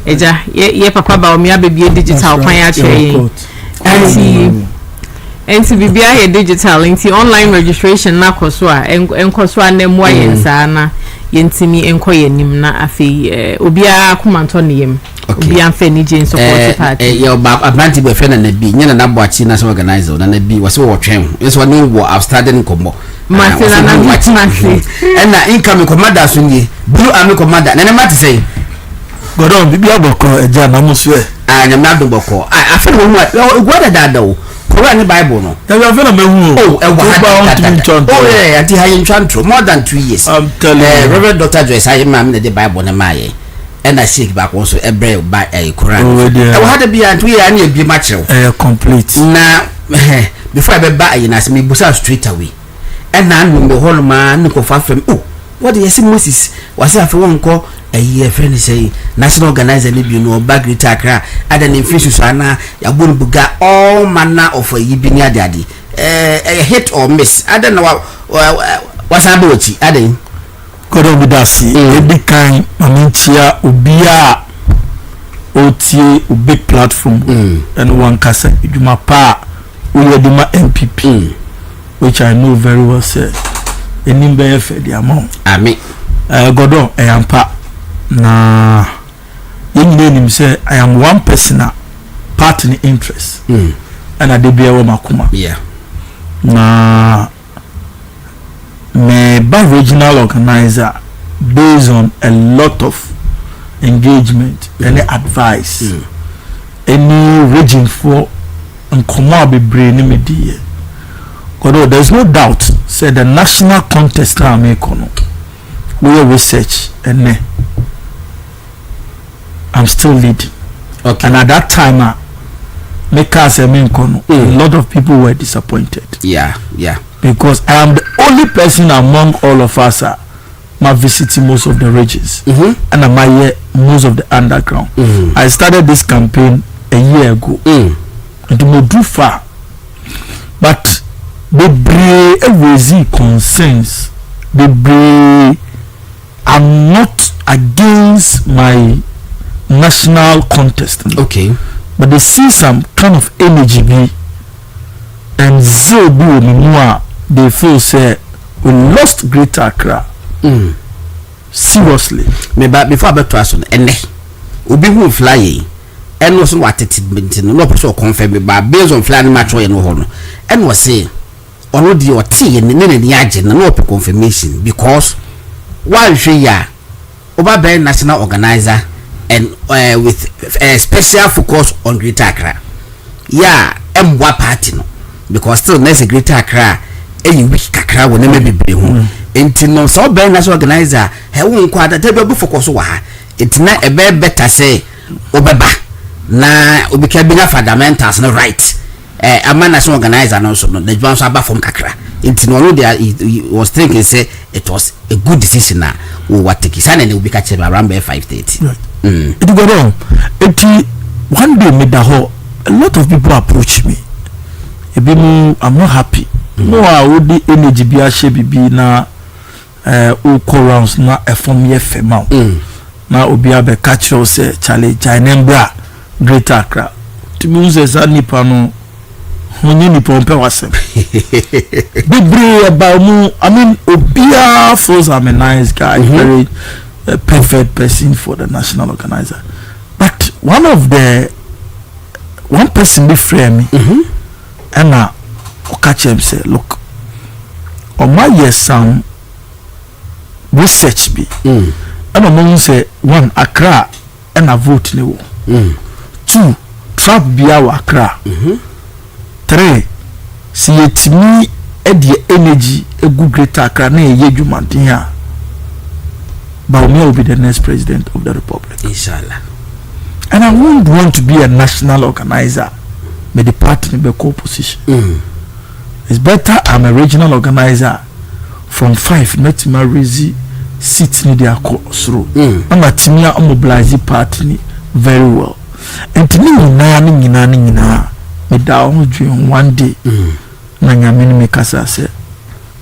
C: eja ye papa ba o mi abebie digital kwan ya che enti bibia ye digital enti online registration na koso a enkoso na mu ayensa na yentimi enko yenim na afei obia komanto ne yem obia mfa ni je support party
A: ye ba abranti be fe na bi nyina na boachi na so organizer na bi wase wo twen so ni wo outstanding kombo
C: masina na mati
A: na income commander so ni blue army commander na mati say
D: godon bibia boko eja na musu
A: anya na do boko afa wo mu gwada dada o ko ani bible no
D: ya afa na mehu
A: o e wa ati hayin chantro more than 2 years
D: I'm telling you
A: Reverend Dr. Joyce ayi ma me the bible na maye na shake back also ebre by Quran e had be and we an e bi ma kire
D: complete
A: na before I be buy na se me busa straight away and na no me hol ma ni ko fa fam oh what do you see Moses was afa won ko ayi friend say national organizer ni bi no bag Greater Accra ada na fish so ana ya bon buga all manner of yi bi ni ade hit or miss ada na was abachi ada
D: kodo bidasi edi kan mamintia obia otie big platform and one kasa iduma pa uyedima MPP which I know very well sir enimbe fe di amount
A: ami
D: godo eyampa na yenyine nim say I am one person partner interest and adebia wo makuma
A: yeah
D: na me by regional organizer based on a lot of engagement and advice any region for nkomo be brain me die although there's no doubt say the national contest na me kono we research and I'm still leading. Okay. And at that time, a lot of people were disappointed.
A: Yeah.
D: Because I am the only person among all of us visiting most of the regions, and I'm here most of the underground. I started this campaign a year ago. It will do far, but they bring a raising concerns. They bring. I'm not against my national contest.
A: Okay.
D: But they see some kind of energy be and zero be more. They feel say we lost Greater Accra. Seriously.
A: Me but before I bet to us on obi who fly and was what it no person confirm me but based on flying match or no hono and was say ono di o tea and the agent no confirmation because one ya oba be national organizer and with a special focus on Greater Accra. Yeah, M1 party no because still there's a Greater Accra and week Accra will never be brave. Enti no so be national organizer he won kwa that be focus wa ha enti na e be better say obeba na obi ka bi na fundamentals no right ama national organizer no so no the one so aba from kakra enti no he was thinking say it was a good decision na we were taking sana na obi ka che around 5:30
D: it go on enti one day me da ho a lot of people approach me I'm not happy no I would the energy be a she bibi na all rounds na from ye fema na obi abe catch you say challenge Jainembra Greater Accra to me say za nipa no honye nipa ompe wasem bebre about mu I mean obia feels I'm a nice guy very perfect person for the national organizer but one person be frame me and na catch him say look on my yes some research be and I'm say one Accra and a vote no two trap be our Accra 3 see it me at the energy a good Greater Accra na ye jumantin here but me will be the next president of the republic
A: inshallah
D: and I won't want to be a national organizer with the party be co-position it's better I'm a regional organizer from 5 met my raise seat ni their through I'm a team mobilize party very well and to me nyina me down during one day na nyame me kasa say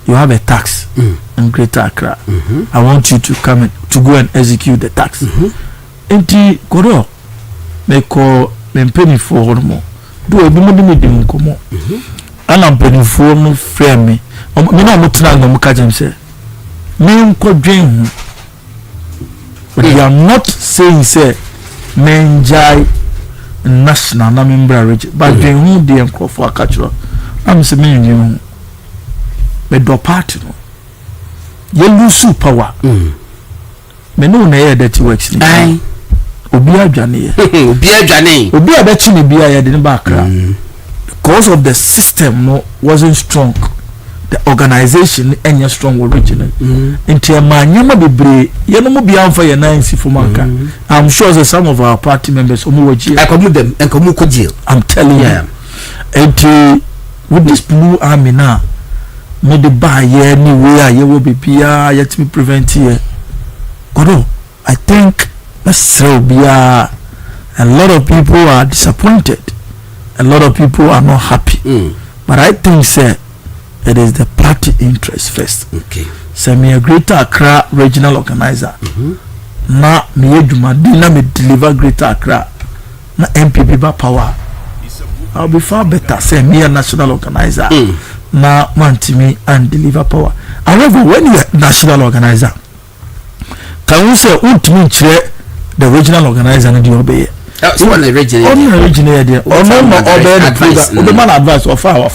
D: you have a tax in Greater Accra I want you to come to go and execute the tax enti kodo me ko me penny for mo do ebi mo me dim komo ana penny for no frame me na mo tena no mo ka jam say me nko dwen but you are not saying say menjai national na member region but dwen hu de enko for akachro am say me nwen me do party no you lose power me no na hear that works ni obi adwane obi abechi ni bia ya de ne back because of the system no wasn't strong the organization any strong original into amanyama bebre ye no mo bia amfa ye nansi for manka I'm sure that some of our party members omo waji
A: enkomu ko jail
D: I'm telling you and with this blue army now me the buy anywhere ye will be bia yet me prevent here godo I think a lot of people are disappointed a lot of people are not happy but I think say it is the party interest first
A: okay
D: say me a Greater Accra regional organizer na me eduma na me deliver Greater Accra na MPP ba power I'll be far better say me a national organizer na wantimi and deliver power however when you are national organizer can we say wantimi chire the regional organizer and the obey
A: so one
D: original there the man advice of our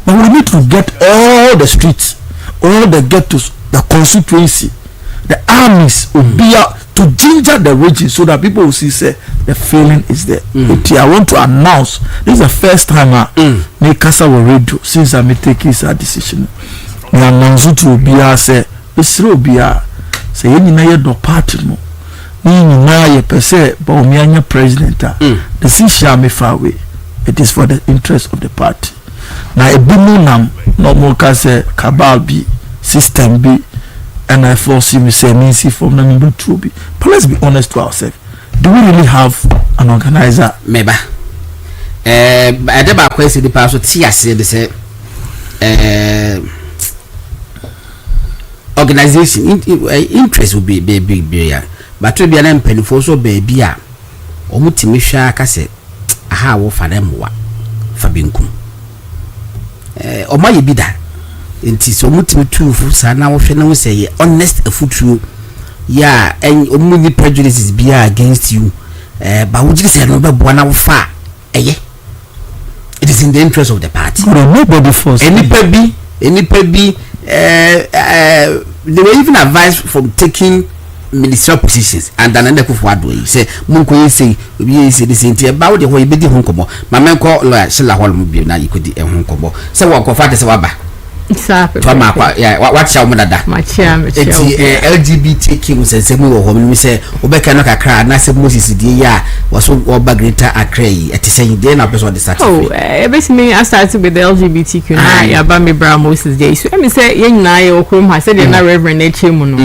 D: but we need to get all the streets all the ghettos the constituency the armies to ginger the region so that people will see say the feeling is there I want to announce this is the first time me kasa will radio since I take this decision me announce to be say it's say you na ye do party no ni na ye pese ba o mi anya president the decision me far away it is for the interest of the party na ebimu nam no mo ka say cabal bi system bi and I force you say me see from number 2 bi but let's be honest to ourselves, do we really have an organizer?
A: Meba adeba kwesi di pa so ti ase de say organization interest will be big ya but to be na mpanifo so baby a omutimi hwa aka se aha wo fa dem wa fa benkum omaye bida enti so omutimi tufu sa na wo hwe na wo say honest afutuo ya omuni prejudices be against you ba wo jige se no be bo na wo fa eye it is in the interest of the party.
D: Nobody force
A: any baby they were even advised from taking ministerial positions and then they could way say munko say we say this into about the way be the honkomo mama ko lawyer shila hol mu bi na yikodi e honkomo say wo ko fa say waba
C: sape
A: to ma kwa ya what shall mu dada
C: ma chia
A: LGBTQ say mu wo hom say obeka no kakra na say Moses die ya was oba greater Accra et say dey na person the certificate
C: basically I started with the LGBTQ na ya ba me bra Moses dey so me say yen na ye okrom ha say dey na reverend e chemu no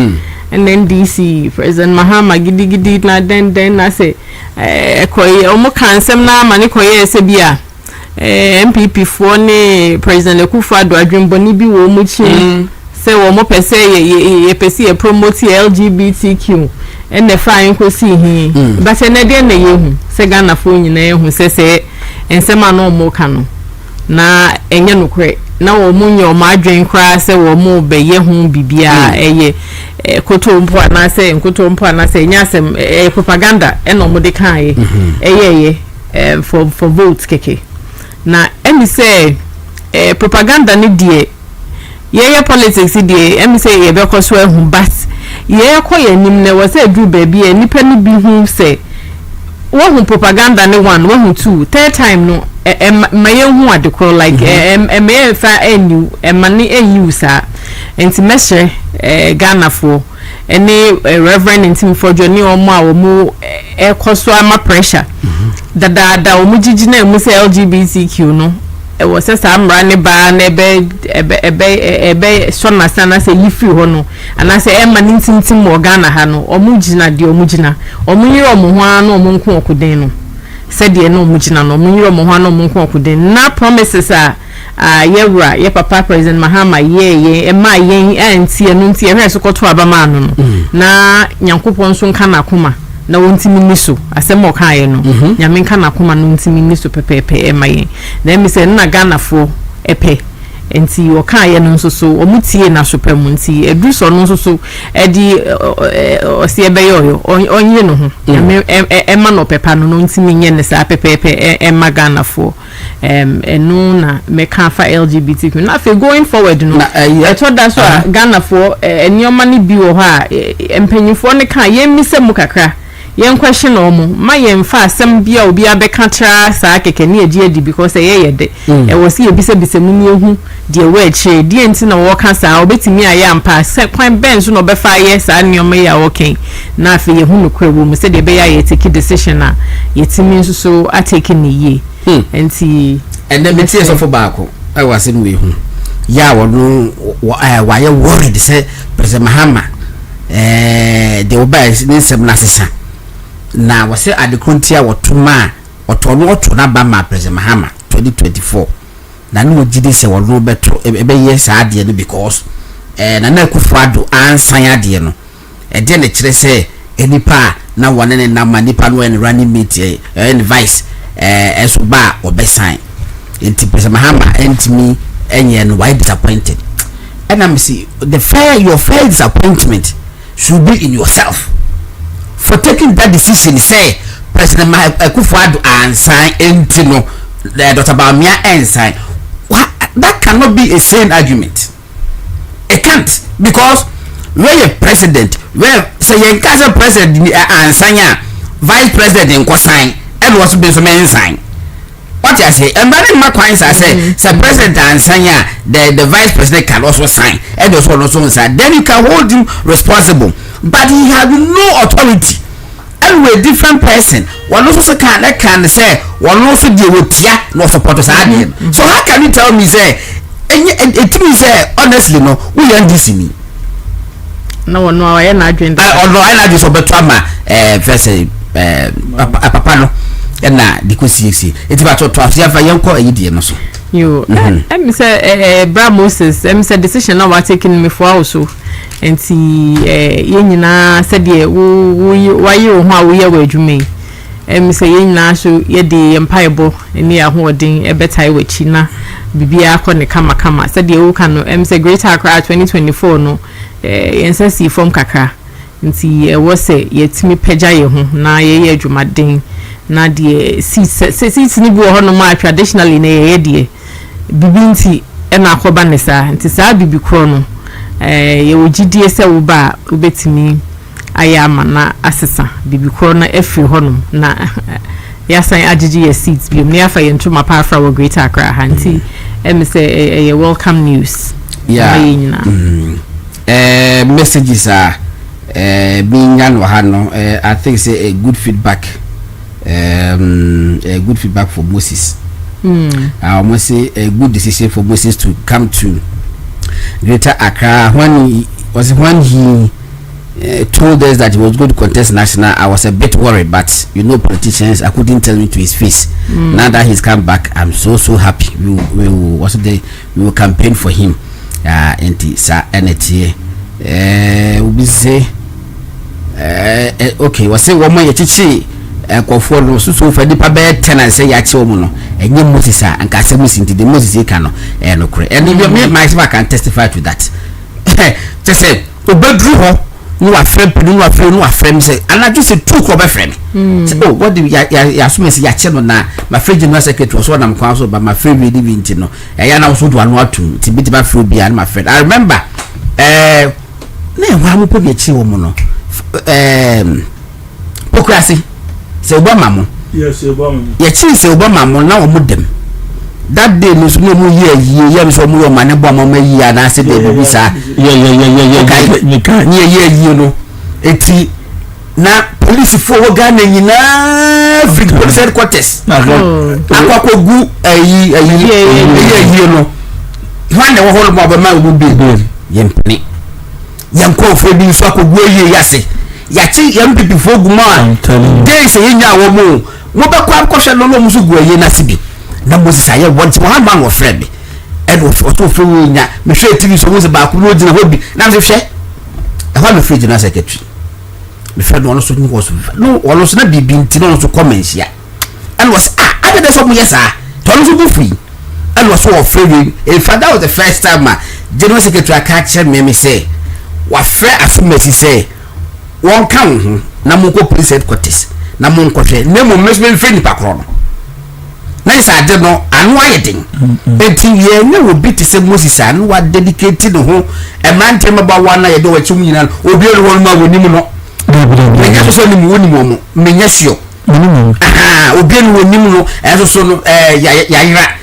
C: and then DC President Mahama gidi na then na say koye omo kansem na mane koye se bia MPP for ne President Akufo-Addo adwemboni bi wo mu chi say wo mo pese ye pese ye promote LGBTQ and the fine ko si hi but na de na yehu say Ghana fo nyina yehu say ensema no mo ka no na enye nokre na wo mu nyo ma adwen kra say wo mo be ye hu bibia eye koto mpo na say nya asem propaganda eno mo de kan eye for votes keke na emi say propaganda ni die ye politics die emi say ye be koso ehun but ye koye nim na wo say du ba bi nipa ni bi hu say wo hu propaganda ni 1 wo hu 2 third time no maye hu adekro like me fa enu mani eyu sa enti meshe Ghana for any reverend intim for Johnny omo a omo ekoso ama pressure dada omo gigina mu say LGBTQ no e wo say samra ne ba na ebe so na sana say yifi ho no ana say e mani ntintim mo Ghana ha no omo gina de omo gina omo yiro omo ho ano omo nko okuden no said ye no omo gina no omo yiro omo ho ano omo nko okuden na promises a yewra ye papa President Mahama ye ma ye anti enu nti ehwe so koto abama no na nyankopon so nka na koma na wontimi niso asem okaye no nyame nka na koma no ntimi niso pepepe ma ye na mi se na Ghana fo epe enti okaye no nso so omutie na sopam nti edu so no nso so edi osi ebeyo onye no ho nyame ema no pepa no ntimi nye ne sa pepepe ema Ghana fo enu na meka fa LGBTQ na fe going forward no I thought that's why Ghana for enioma ni bi wo ha empanyifo ne ka ye mise mu kakra yen question omo ma yen fa asem bia obi abeka tra sa keke ne agi adi because ye de e was ye bisa mu ni ehu de we che de enti na wo ka sa obetimi aye ampa se kwan ben so no be fa ye sa nioma ya okay na fe ye hu no kwa wo mu se de be ya ye take decision na yetimi nso so atake ni ye enti
A: and then metie so for back I was in we hu ya wono wa ye worried say President Mahama de oba ni sem na sesa na wase adekontia wotuma otono na ba ma President Mahama 2024 na no gidi se wono beto ebe yes ade no because na Akufo-Addo ansan ade no de ne kire se enipa na wone ne na manipa no en running meeting and vice eso ba obesan enti President Mahama entimi enye no why disappointed and I'm see your fair disappointment should be in yourself for taking that decision. Say President Akufo-Addo ansan enti no Dr. Bawumia ansan that cannot be a sane argument. It can't, because when you're president, well say you can't president ansan ya vice president in sign and was be so many sign. What I say, and then my coins I say president ansan ya the vice president can also sign and also sign. Then you can hold him responsible. but he had no authority. And with different person, one also can say, one also deal with tia, no support us again. So how can you tell me say, it means honestly no, we are this me.
C: No, I am not doing that.
A: Although I like this over trauma, first papa no, and now the kusi it's about to have a young call a idiot.
C: You, say, Bra Moses, say decision now taking me for also. And see, Yenina said, why you how we are with me. Say, Yenina so ye the empire bo, and near hoarding a better with China, Bibia Kone Kama, said the Okano, say Greater Accra 2024 no, and from Kaka. And see, was say, yet me peja na ye jumading, na de seats nibu honoma traditionally ne ye bibinti ena akobanesa nti saa bibi krono ye wogidie se wo ba obetimi ayama na asesa bibi krono efri honum na yasan agigi ye seats bi me afa ye ntoma pa fra wo Greater Accra hanti say welcome news
A: messages are being no I think say a good feedback for Moses. I must say a good decision for Moses to come to Greater Accra. When he told us that he was going to contest national, I was a bit worried, but you know politicians, I couldn't tell him to his face. Now that he's come back, I'm so happy. We will campaign for him. And we say okay, we say one more chichi for no so for the pabe tenant say ya che omo no enye Moses and kase Moses into the Moses e no no kure and me myself can testify to that. Just say obedru ho no afrem say and I just say two ko be friend. Oh, what do ya so me say ya che no na my friend general secretary so na mkwan so but my friend we live in no ya na so do anu atum ti bit ba friend bia my friend. I remember na wa mo pe bi che omo no pokrasi se Obama mo
D: yes Obama
A: ye chi se Obama mo na o modem that day no so mo ye so mo yo mane bo mo yi ana se de bi sa ye no eti na police for Ghana nyina free police headquarters akwa gu yi no hwan de wo holo mo ba ma wo bi ye mpini ye nko fo bi so akwa gu yi yase yachi MPP for guma dey say nya wo mo be kwa ko hwe no no musu gu aye na sibi na Moses aye want mo ha man wo frɛ bi e do to fo nya me hwe TV so Moses ba ku no dina ho bi na me hwe e ha me frɛ general secretary me frɛ no so ni was no wo so na bibi nti no so comment ya and was I did so mo yes to no so go free and was so frɛ in fact that was the first time general secretary catch me say wa frɛ asumesi say one can na mo ko police headquarters na mo nkɔhwɛ na mo mesme mfɛ nipa korɔ no na isa de no anu ayedin enti ye na obi te se Moses anu wa dedicate no ho e man tem ba wa na ye do wachum nyina obi elu won ma wonim no me nya so ni mo wonim mo me nya sio obi elu wonim no e so no ya yira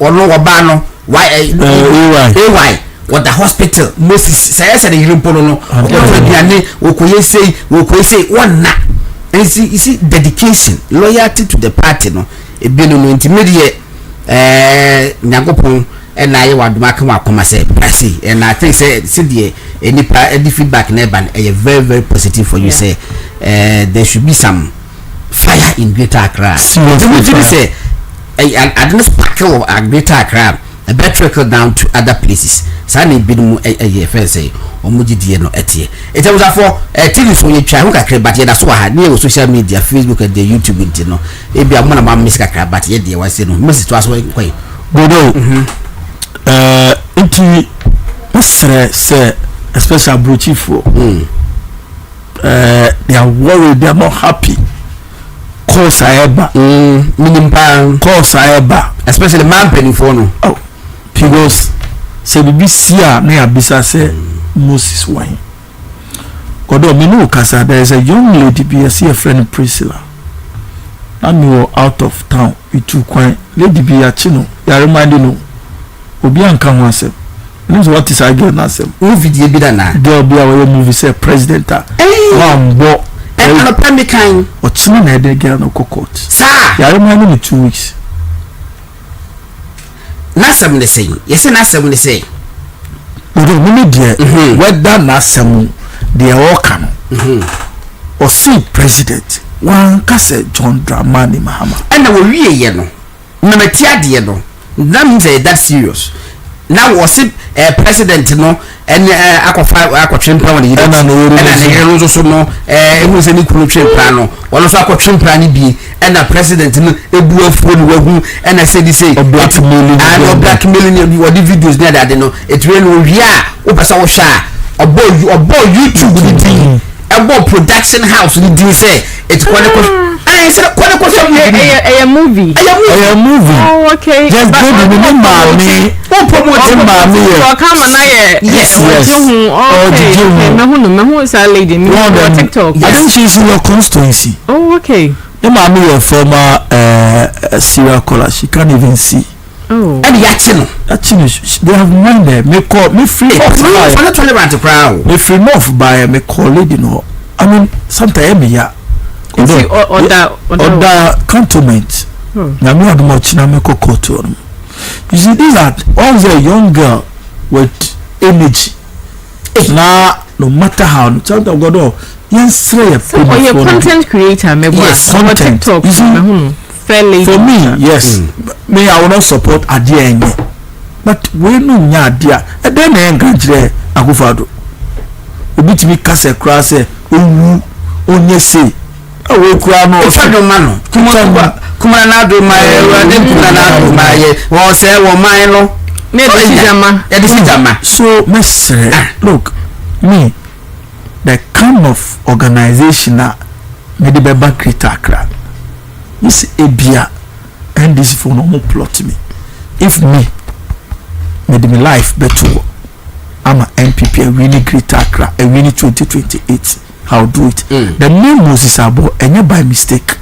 A: ono oba no why what the hospital Moses say the Yirimpono no obiane okoye say one na and see dedication loyalty to the party no e bi no intermediate nyagopon and na ye waduma kan akoma say prasi and I think say the any feedback never a very very positive for you say there should be some fire in Greater Accra. Say I don't sparkle of Greater Accra a better trickle down to other places. Sani binumu first say omujidie no etie. It was for TV so you try kakra but that's why near social media Facebook and the YouTube nti no e bia mo na ma miss kakra but ye de wase no miss to aso kwai
D: godo nti mesre say especially brochifo they are worried, they are not happy cause eba
A: minimpa
D: cause eba
A: especially man penny for no
D: because se bibi sia na abisa se Moses wine kodo me no kasa there is a young lady be a friend Priscilla and you out of town you too kwan lady be a chino ya remind no obi anka ho asem This what is girl na sem.
A: Movie dey be na.
D: Girl be our movie say president. One bo.
A: And on a prime kind.
D: O chini na dey girl no court.
A: Sir.
D: Ya remind me 2 weeks.
A: Na sem dey say. Yes na sem dey say.
D: Odo me dey whether na sem dey all can. Or see president. One kase John Dramani Mahama.
A: And we wie ye no. Na matia de no. That means that serious. Now was it president no and akotwempa won yiri and na so no ehu se ni kunu twempa no won so akotwempa ni bi and president no ebu afuo ni wahu and say this say blackmailing and what the videos there that no it really we are opesa wo sha obo YouTube ni din ebo production house ni din say it kwale I said,
C: a movie. Oh, okay.
D: Just go to the mommy.
A: Oh, promote mommy.
C: Come on, yes. Okay. Who is that lady? On TikTok.
D: I think she's in your constituency.
C: Oh, okay.
D: The mommy, a former serial caller. She can't even see.
C: Oh.
A: And Yachino.
D: They have money there. Me call me free off by. Me free off by me call lady no. I mean, sometimes yeah. Other cantonment. Na me have much na me kokoto. You see, these are all the young girl with energy. Now, no matter how, sometimes God, yes,
C: so you're content creator, maybe
D: yes, content.
C: TikTok.
D: You see,
C: fairly
D: for me, yes, me I will not support idea, but we no nya idea. And then I encourage agufado. Obi timi kase kra se owu onye say. Oh, kura no
A: fado mano kuma na do maye wade kuma na do maye wo se wo man no
C: me de jama
D: so mesre look me the kind of organization na me de beba create Accra this ebia and this for no plot me if me de my life better I'm a MPP a really great Accra a winning 2028 I'll do it. The name Moses Abo, and by mistake,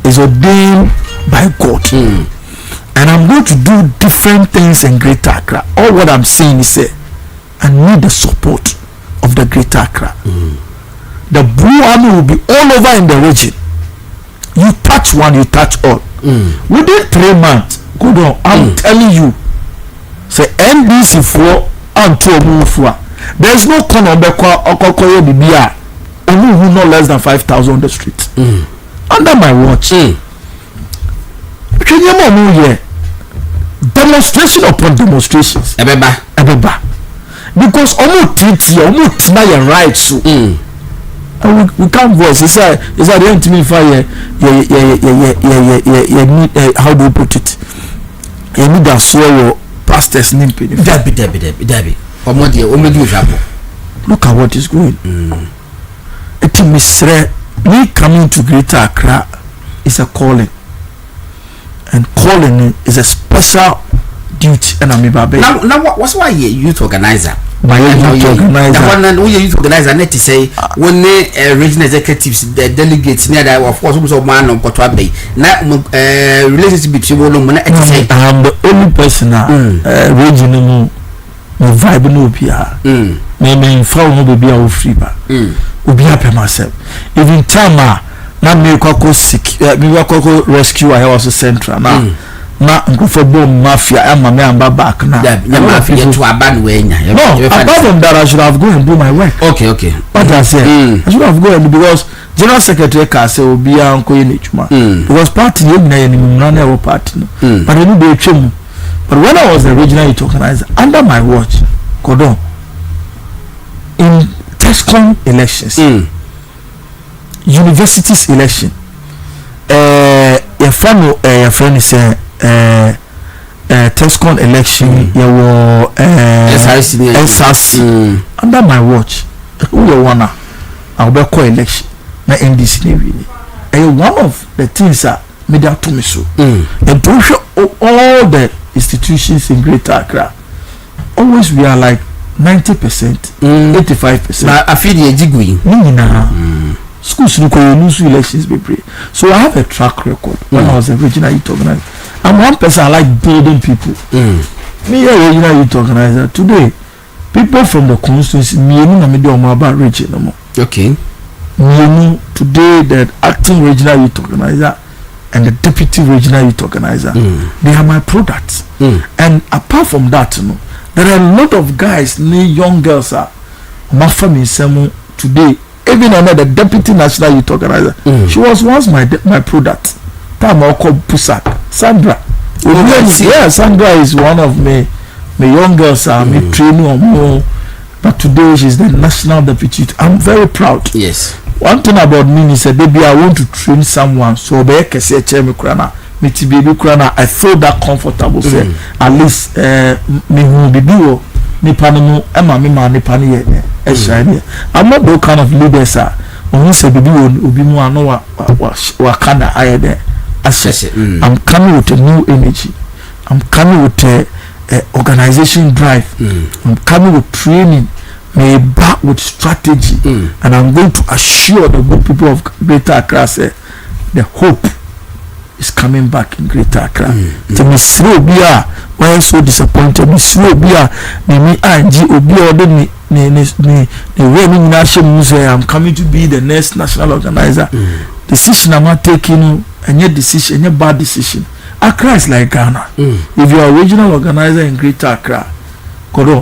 D: is ordained by God. And I'm going to do different things in Greater Accra. All what I'm saying is I need the support of the Greater Accra. The Blue Army will be all over in the region. You touch one, you touch all. Within 3 months, go down. I'm telling you, say NDC for and to there's no corner okokoye bibia only who no less than 5,000 on the street under my watch demonstration upon demonstrations ebeba because almost na your right so we can't voice is that the ultimate fire how do you put it you need to swear pastors name
A: Debbie
D: look at what is going. It is me coming to Greater Accra is a calling, and calling is a special duty. And I'm baby.
A: Now what's why you youth organizer?
D: My youth organizer.
A: The one youth organizer need to say when the regional executives, the delegates near that of course also man on Potwabe. Now relationship between one and say
D: I am the only person regional. No vibe no bia me frau no be bia o free ba obi apẹ myself even time na me kwako sick me kwako rescue I was central na nkofo bom mafia ama me amba back na
A: mafia to aban we nya
D: apart from that I should have go and do my work
A: okay
D: what I say I should have go and because general secretary ka say obi anko ye netuma because party ye na ni party no but we dey twem. But when I was the regional youth organizer, under my watch, Kodon, in TESCOM elections, universities election, your friend is TESCOM election, your SRC, under my watch, who you wanna, I'll be call election, na NDC and one of the things that made that to me so, and to show all the institutions in Greater Accra always we are like 90%, 85%.
A: I feel the jigui.
D: Schools look lose elections be pray. So I have a track record when I was a regional youth organizer. I'm one person I like building people. Me a regional youth organizer today. People from the constituency, me na me do about region no more.
A: Okay.
D: Me today the acting regional youth organizer and the deputy regional youth organizer, they are my products. And apart from that, there are a lot of guys, young girls are my family today. Even another deputy national youth organizer, she was once my product. Time I call Pusak Sandra. Yeah, Sandra is one of my young girls are me training or more. But today she's the national deputy. I'm very proud.
A: Yes. One
D: thing about me is that baby, I want to train someone. So I can say, I feel that comfortable. Say at least me who be do me panu Emma me man pani I'm not those kind of leaders. When you say baby, obi mu ano wa kana aye there. I'm coming with a new energy. I'm coming with a organization drive. I'm coming with training. May back with strategy, and I'm going to assure the good people of Greater Accra the hope is coming back in Greater Accra. To me, slow beer, why I'm so disappointed. Me slow beer, me and I'm coming to be the next national organizer. Decision I'm not taking, and yet decision, any bad decision. Accra is like Ghana. If you are a regional organizer in Greater Accra,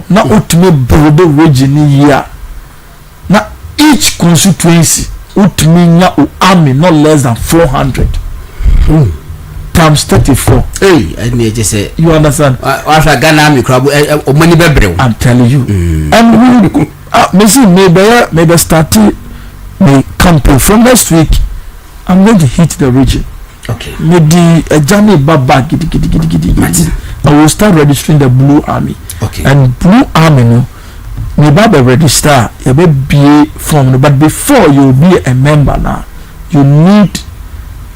D: na utime brodo region here. Na each constituency utime nya army not less than 400 times 34.
A: Hey, I just say
D: you understand?
A: After Ghana army crab money bebre.
D: I'm telling you. And we maybe starting the campaign from next week. I'm going to hit the region.
A: Okay.
D: Maybe a journey baba gidi. I will start registering the Blue Army.
A: Okay.
D: And Blue Army, me baba register, you be formed, but before you be a member now, you need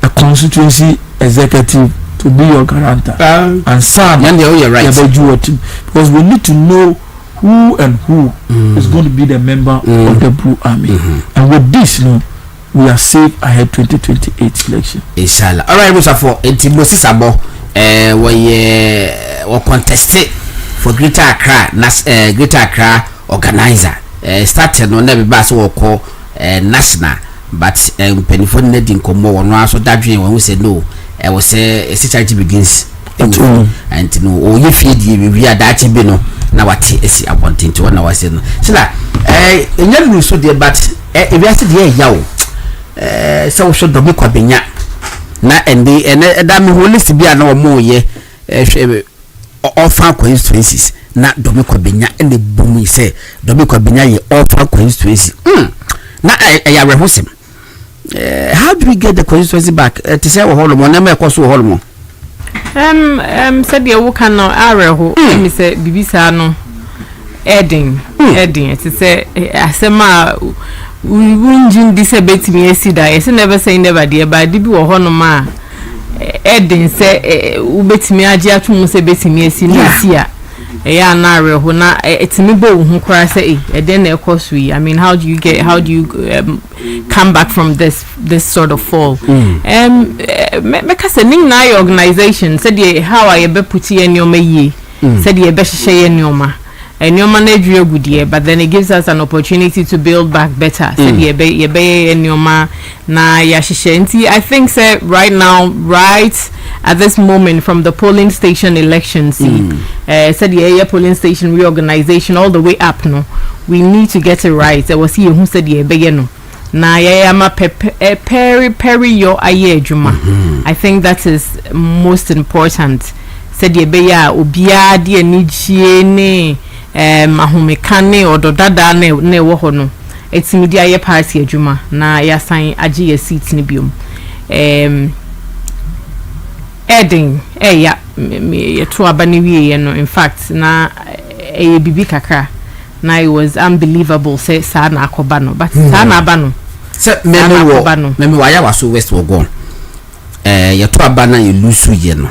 D: a constituency executive to be your guarantor. And son,
A: you're right.
D: Because we need to know who is going to be the member of the Blue Army. And with this, we are safe ahead 2028 election. Inshallah.
A: All right, Musafo. Enti Moses Abo, we contested for Greater Accra, Greater Accra organizer. Started on every bus we call national, but penifon nedin komo one so that dream when we say no, I was say charity begins. And no, you feed you we are that bino. Now what is I wanting to one hour saying. So that in your so dear, but if you said yeah, yaw. So should do me kwabenya na ende da me holist bia na omo ye offer constituencies na do me kwabenya ende bumi say do me kwabenya ye offer constituency na ya rehosem how do we get the constituency back to say we holomo na me koso holomo
C: said the woka no areho me say bibisa no Edding to say asema wunjin disabet me asida yes never say never dear but dibi wo hono ma Edding say ubetimi age atum say betimi asi na sia ya na reho na etimi bo hu kra say den na ekoso yi I mean how do you come back from this sort of fall make say ning na your organization said how I be put ye nyoma yi said ye be hye ye nyoma and your manager good but then it gives us an opportunity to build back better. So I think say right now, right at this moment from the polling station elections, said polling station reorganization all the way up no. We need to get it right. There was here who said no. Na yama peri your aye juma. I think that is most important. Said obia di ni ahomekane ododada na ewo ho no etimi aye party adwuma na ya san age ya seat ni biom Edding ya me to abani wie no in fact na bibi kakra na it was unbelievable say sa na akoba no but sa na aba no
A: say me wa ya waso west wo go ya to aba na ye lusu ye no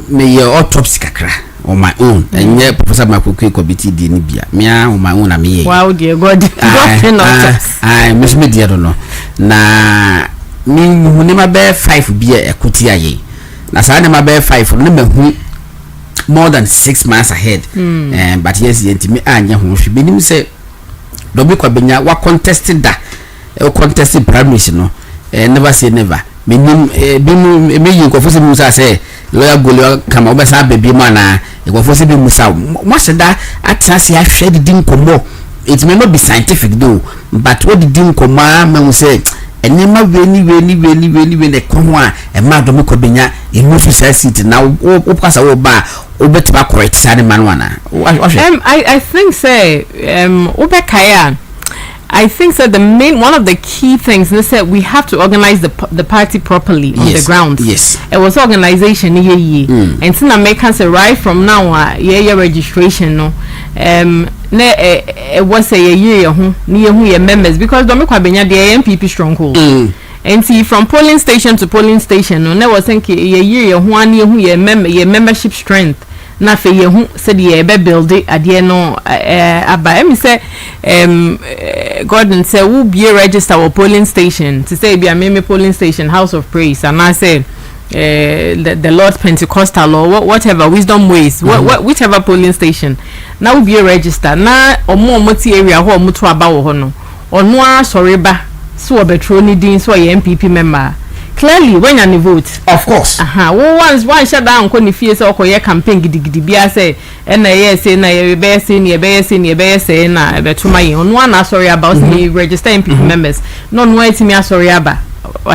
A: me ye autopsy kakra on my own and yeah Professor Makuku committee di ni bia me on my own me
C: wow dear God
A: I miss me dear no na me hu ne ma be 5 bia ekuti aye na sa ne ma be 5 no me hu more than 6 months ahead. But yes, me anya ho hwe benim say Dobi Kwabenya wa contested that contested primaries no never say never. Menim me yin ko fosi musa say lawyer golo kama obesa baby mana e ko fosi bi musa mo se da atrase ahwe de din komo. It may not be scientific though, but what the din komo ma say enema weni the komwa e ma Dobi Kwabenya e no society na o kasa wo ba obetiba correct sane manwana.
C: I think say obekaya I think that one of the key things is that we have to organize the party properly on the ground.
A: Yes.
C: It was organization and so make us right from now registration no it was a year who members because Dobi Kwabenya the MPP stronghold. And see from polling station to polling station no never think a year who membership strength. Na fe ye hu se de ye be build ade no aba me say Gordon say wo be register our polling station to say be a polling station House of Praise and I say the Lord Pentecostal or whatever wisdom ways whichever polling station now wo be register na omo ti area ho omo to aba wo ho no ono a sorry ba so obetro ni din so ye MPP member. Clearly when you vote
A: of course
C: one shut down ko ni fie say okoye campaign gidigidi bia say na yes say na ye be say na betuma ye on one sorry about me register MPP members no etimi sorry aba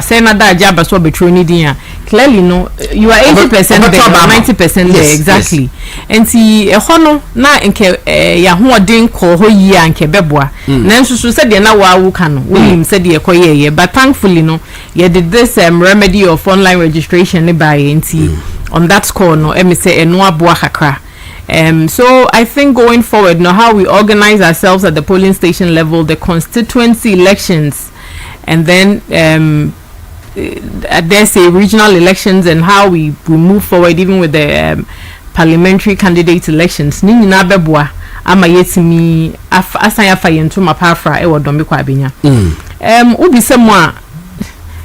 C: say na da jaba so betro ni din clearly no you are 80% there 90% there exactly and see hono na nke ya hoodin ko ho yi anke beboa na nsusu say de na wa wuka no we say de koye but thankfully no you did this remedy of online registration by NT on that score no me say eno aboa kakra. So I think going forward now how we organize ourselves at the polling station level, the constituency elections, and then there's say regional elections and how we move forward even with the parliamentary candidate elections. Ni nyina beboa ama yetimi asan afa yentu mapafra e wo Dobi Kwabenya. Obi semwa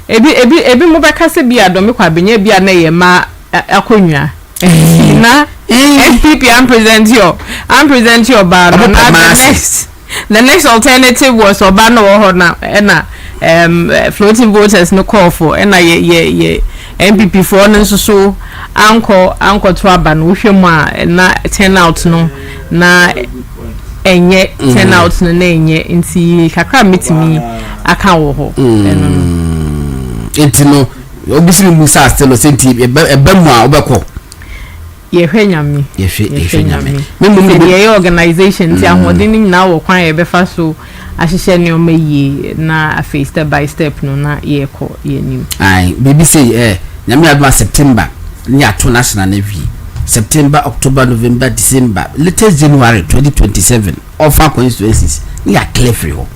C: ebi mo beka se bia Dobi Kwabenya bia na ye ma akonwa na MPP I'm present your bar the next alternative was Obano or na floating voters no call for na ye MPP for no so anko to aban wo hwemu na turnout no na enye turnout no na enye nti kakra metimi aka wo ho
A: no obisi musa still senti ebemu a obekọ
C: ye hwenyame
A: me
C: organization ti ahodin na wo kwan ye befa so ahihye ne o meyi na afi step by step no na ye ko ye nim
A: ai bibi say nyame adma September ni ato national navy September October November December latest January 2027 of our constituencies we are clear free ho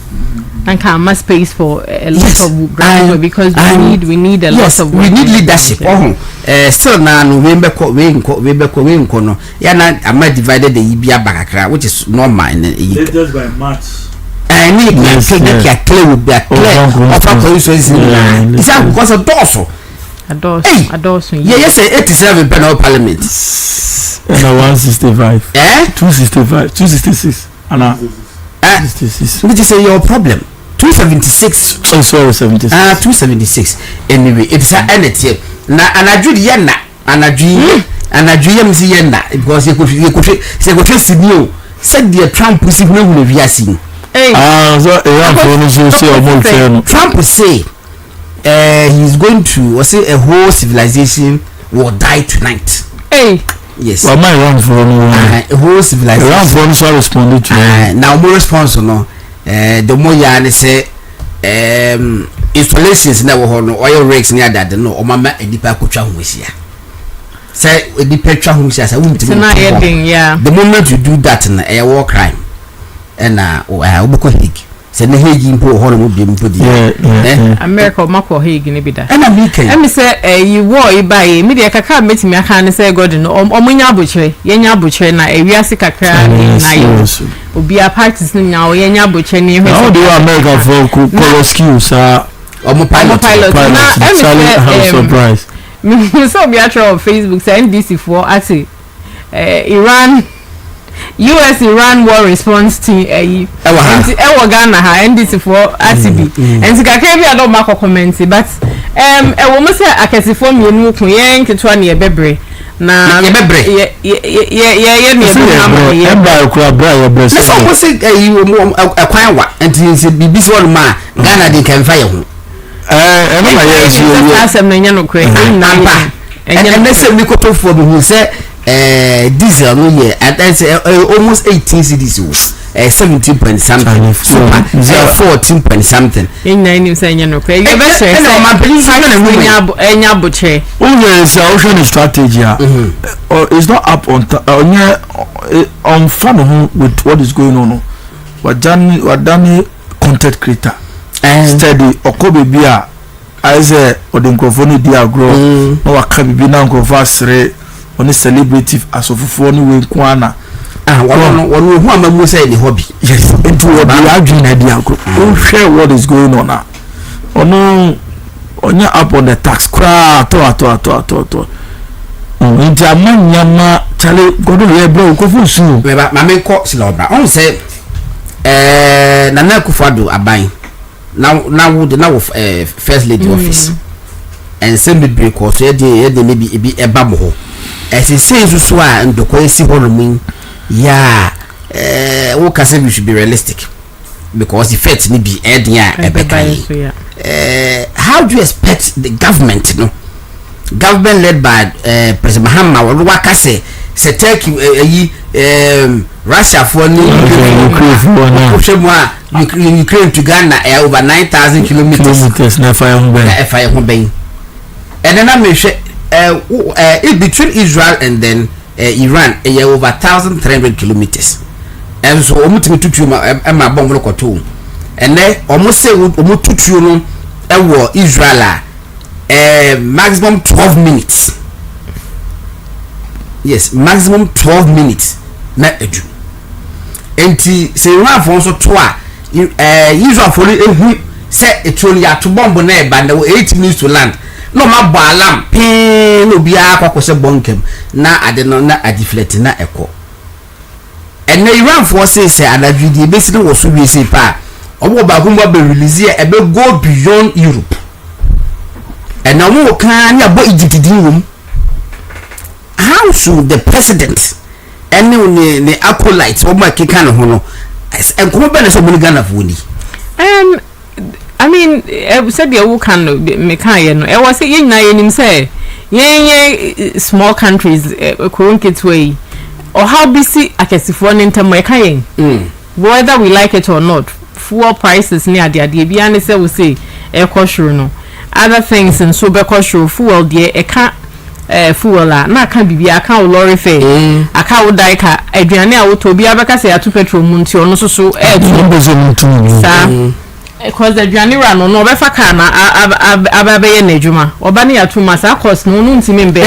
C: and can make space for a lot of ground because we need a lot of
A: we need leadership still na November we no ya na am divided the ibia bakakra which is normal in
D: latest by March
A: I need to clear with that clear of our constituencies is that because of dorsal
C: adorso
A: yes 87 penal parliament
D: and 165 266 and
A: 66 which is your problem 276
D: oh sorry 76
A: 276 anyway it's a energy na anadru yenna anadru yemzi yenna because you could sinio said the Trump is no we are seeing Trump say he's going to say a whole civilization will die tonight. Yes.
D: Well, my run for
A: a whole civilization.
D: Run for so responded to
A: now more response no. The more ya say installations na wo no oil rigs near that no o mama edipa akotwa ho hia. Say edipa twa ho hia say wuntimi. The moment you do that na a war crime. And obeko hig. Say na hegi mpo ho no mo bi mpo di.
C: America mako hegi ne bida.
A: And America.
C: Let me say you war ibai me de kaka metimi aka ne say God no omunya abochire. Yenya abochire na ewiase kakra na yo. Obi a parties nya o yenya abochire ne hwe.
D: How do America for color skills
A: omo pilot.
C: Na surprise. Me so be actually on Facebook say NDC for ati Iran US Iran war response team ewo Ghana ha NDC for ATB and sikaka bi ado ma comment but ewo mo se akesifo mienu kun yen ketwa ne bebre na
A: ye bebre
C: ye ne
D: e ba kura bra ye bre
A: so mo se akwan wa enti se bibi so ma Ghana de kan fa ye ho
D: no ma ye so
C: asem na nya no kre
A: na and se mi ko to for bi hu se diesel no year and that's almost 18 cedis 17 point something super 14 point something
C: in 9 say you know pay you better say
A: my police
C: enya buche
D: always ocean strategy it's not up on fun with what is going on what done content creator steady okobe bia I say odenkrofo dia grow no waka bibi na nkrofo asre on a celebrity as of phone we kwana
A: one who am say the hobby
D: yes into what we are doing idea don't share what is going on now on your up on the tax cra to into a man yama chale godo le bro ko fu su
A: ma me ko silobra on say Nana Akufo-Addo aban now first lady office and send break or so ye maybe e ba mo ho ese say so a ndoko esi ho no mun ya wo ka say we should be realistic because the fact ni be edin a e how do you expect the government government led by President Mahama wo ka say Turkey Russia for Ukraine to Ghana over 9,000 kilometers
D: na fire
A: ho ben and then I may it between Israel and then Iran over 1,300 kilometers and so omutimi tutu ma bomb lokoto and then almost say omututu no Israel maximum 12 minutes yes maximum 12 minutes na edu enti say Iran for so to Israel for ehu say etoni ya to bomb na e ba na 8 minutes to land no ma bo alarm pin no bia akwakwose bonkem na ade no na adiflect na eko and Iran for say anadwidi be sine wo so wi say pa obo ba gumba be release e be go beyond Europe and now we can ya bo Egypt din wom how should the president any ne acolytes o ma keka no ho no en ko be na so mun Ghana for ni
C: I mean, said the who can make I was saying, I say, yeah, small countries, current way, or how busy I can see for an intermarrying, whether we like it or not. Fuel prices near the idea, say we say, air caution, no other things and sober caution, fuel, dear, a can't fuel, na can be a cow lorry fare, a cow dika, Adriana, would to be a vacancy at 2 petrol munti or no so because the January no be fa kana ababe na adwuma obani ya 2 months cost no ntimi mbe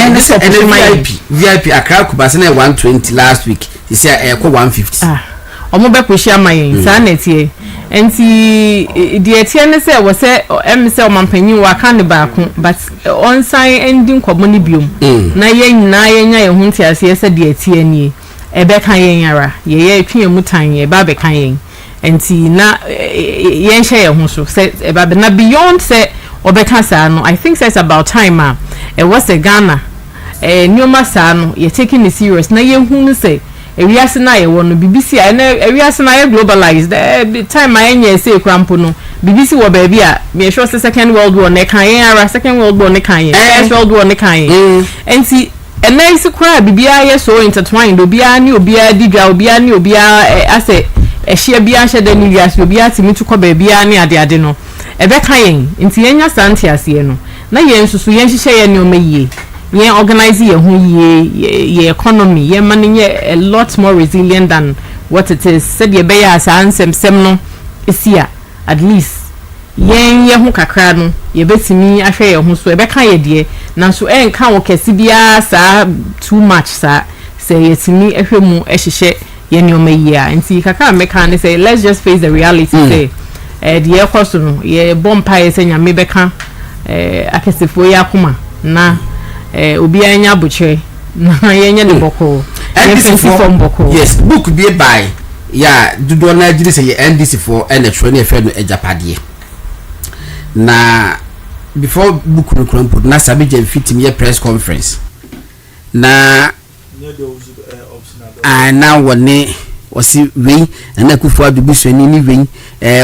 A: VIP Accra Kubase na 120 last week this year 150
C: omo be pushi amayin sa na tie enti die tie ne se wo se emse o mampanyin wa kan ba ko but on sign ending komo ni biom na yen na yenya ye hunti ase se die tie ni ebe kan yen yara ye twen mutan ye ba be kan yen enti na yen share ho so say eba na beyond say obeka sa no I think says about time it was a Ghana nyoma sa no ye taking it serious na ye hu say ewiase na ye wono BBC na ewiase na ye globalized the time anya say krampo no BBC wo ba bia me sure say second world war ne kan yen ara second world war ne kan yen first world war ne kan yen enti ena isi kwa bibia ye so intertwined obia ni obia digwa obia ni obia ase ehia bia hye da ni wiase obia timi to ko ba bia ni ade no ebe kan yen nti yenya santi ase no na yen susu yen hye ye ni o meyie yen organize ye ho ye economy ye man ye a lot more resilient than what it is said ye be ya ansem no esia at least yen ye ho kakra no ye betimi ahwe ye ho so ebe kan ye de na so enka wo kesi bia sa too much sa say yetimi ehwe mu ehye ye ni o meyie nti kakra meka ne say let's just face the reality say the ekoso no ye bompa ye senya me beka akesefo ye akoma na obi anya buche na yenye ne boko
A: NDC for yes book be by do na jiri say NDC for and training e no ejapade na before book no krampo na sabi je fit me press conference na now woni wasi we na kufu adubu so ni we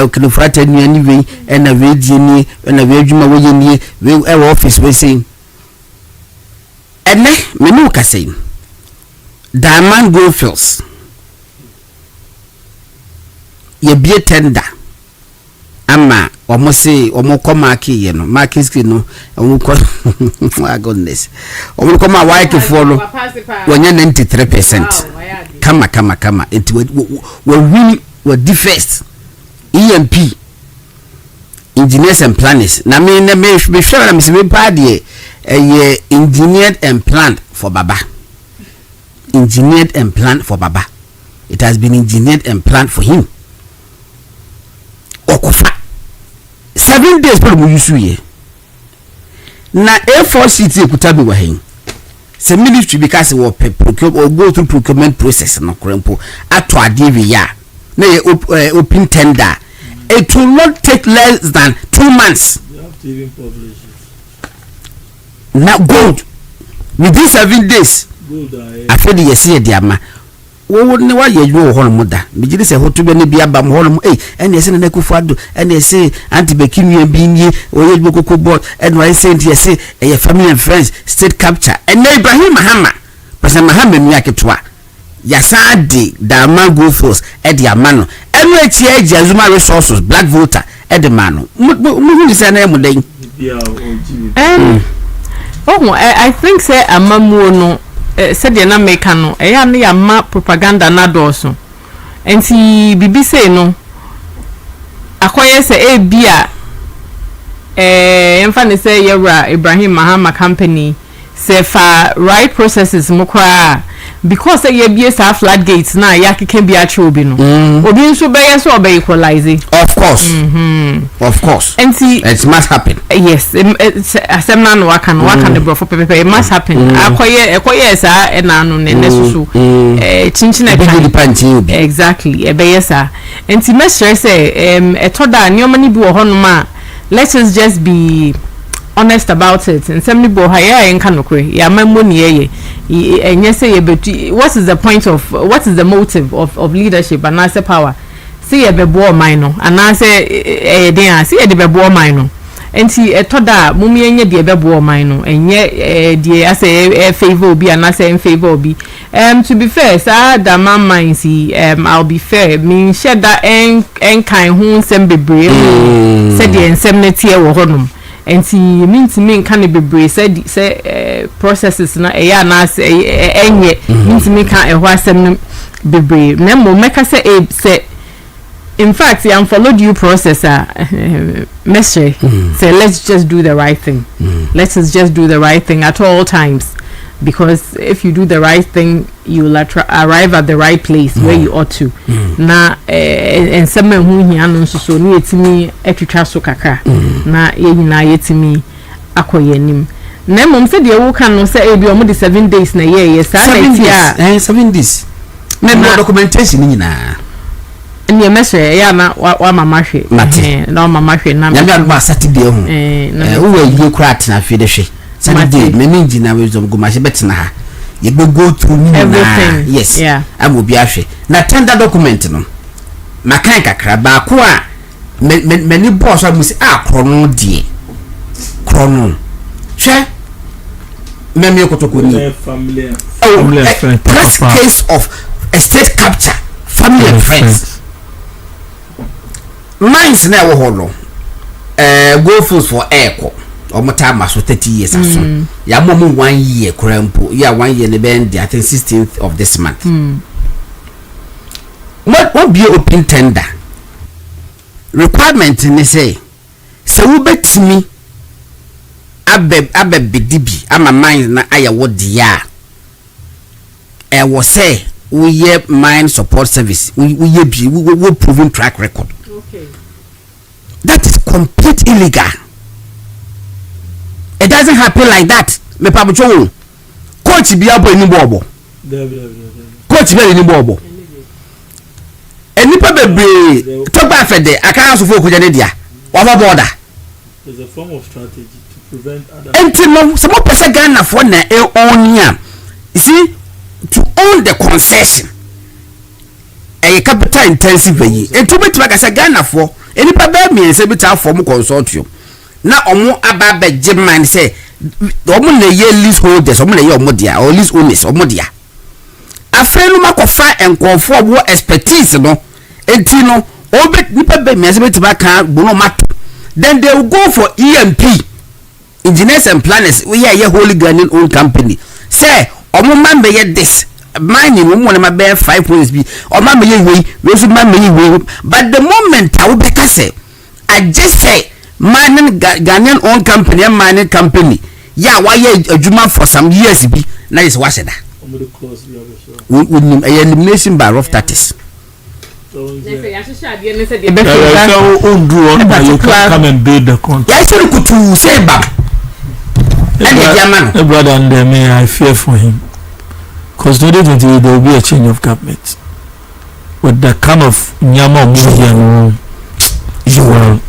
A: okinofrata ni ani we na we die ni na we adwuma wo ye ni we office we say ene me no ka say Diamond Goldfields ye bie tender ama omo say omo ko market ye no market screen no omo ko my goodness omo ko ma white for no wonya 93% kama it we win we the first EMP engineers and planners na me sure na me say pa de engineered and planned for baba. Engineered and planned for baba. It has been engineered and planned for him. Okofa 7 days for mu yusu ye na A4 city kutabi wa hen se ministry because we procure or go through procurement process no krempo ato ade wi ya na ye open tender. It will not take less than 2 months.
D: You have to even publish it.
A: Now gold within 7 days. I feel the year diama. Wo ne wa ye yo ho no da. Me gidi se hoto be ne bia ba mo ho no ene se ne kufado ene se anti bekinu bi ni oye gbokoko board ene wa se ndi se e family and friends state capture ene Ibrahim Mahama President Mahama mi aketwa ya sade Diamond Goldfields e di amano ene echi eji Azuma resources black voter e di mano mu hu se na mu den
C: I think say amamu no said na meka no eya na ya ma propaganda na doso enti bibi say no akoye say bia emfa ne say yewra Ibrahim Mahama company say for right processes mukwa because ye bia sa flat gates na ya keke bia chobi no obi nso be yes obey equalize
A: of course
C: enti
A: it must happen
C: yes asem na no waka the bro for pepe it must happen akoye sa na no ne susu chinchin e
A: kan
C: exactly e be yes enti me sure say etoda nyoma ni bi wo honoma let us just be honest about it and some people hire en kanokwe ya mammo ni ye enye say what is the point of what is the motive of leadership and as power see ye bebo man no and as den see ye de bebo man no enti etoda mumye enye de bebo man no enye de as favor obi and as in favor obi to be fair sir da man mind see I'll be fair mean share that en kan hu nsem bebre say de nsem na tie wo honum enti me kan bebre say processes na eya na enye me kan ehwo asem bebre na mo meka say in fact I follow due process message say let's just do the right thing. Let us just do the right thing at all times, because if you do the right thing you will arrive at the right place where you ought to. Na and some who here no so ni etimi etwitwa so kakra na ye nyina yetimi akoye nim na mom se de wo kan no se e bi o mo de 7 days na ye sa na tia
A: 7 days na documentation ni nyina
C: ni emese ya na wa mama hwe na mama hwe na
A: ya ba Saturday ho wo yi krat na fi de hwe Saturday me ninji na we zom gumache betina ha ye go through ni
C: everything
A: yes amo bi ahwe na tender document no makan kakra ba ko a me ni boss am si akrono die krono hwe me ekotoko ni
D: family
A: press case of estate capture family and friends mines na wo holo Goldfields for echo omota ma so 30 years aso ya momo 1 year krampo ya 1 year ne bend I think 16th of this month what be open tender requirement ni say wo betimi abebedibi ama mines na aya wo dia wo say we ye mine support service we proven track record.
C: Okay.
A: That is complete illegal. It doesn't happen like that. Me pabucho coach bi abo ni bobo coach be ni bobo enipa bebre to ba fede aka so fo ko jane dia wa ba border.
D: There's a form of strategy to prevent other.
A: Enti some person Ghana for na e own ya. You see, to own the concession. A capital intensive way. Enti bet make say Ghana for enipa be mi se bita form consortium. Na omo aba be man say omo na ye lease holders, omo na ye omo dia or lease owners omo dia. Afrenu makofa enkonfo wo expertise no. Enti no obet nipa be mi se bita ka bono mato. Then they will go for EMP, engineers and planners. We are a wholly Ghanaian owned company. Say, or man be this. Mining woman my bear 5 points be or man may we should man may we. But the moment I will be say, I just say mining Ghanaian owned company and mining company. Yeah, why a juma for some years be nice wash it. With elimination by rough tactics.
D: Come and build the contract.
A: I said to say back.
D: Brother, and me, I fear for him. Because today there will be a change of government. With the kind of Nyama Mudian, you will.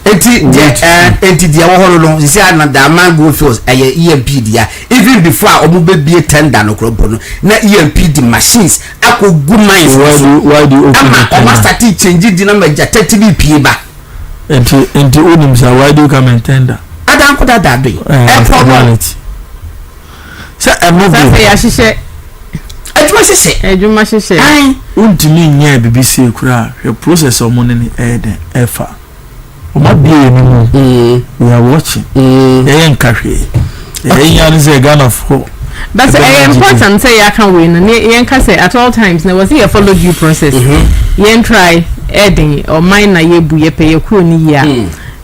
A: Enti dia wo horo no sisi na da man go fields EMP dia even before omo be tender no krobo no na EMP di machines akogu mines
D: why do you open the
A: ama start change di na maja 30 BP ba
D: enti onim say why do you come and tender
A: adan ko da do
D: formality say
C: say ya hihye
A: adwuma hihye
C: ai
D: untimi nya BBC kura the process of money efa we are watching. Ghana for.
C: But it's important say I can win. And say at all times there was a follow due process. You try adding or mine na yebu ye pay your ya.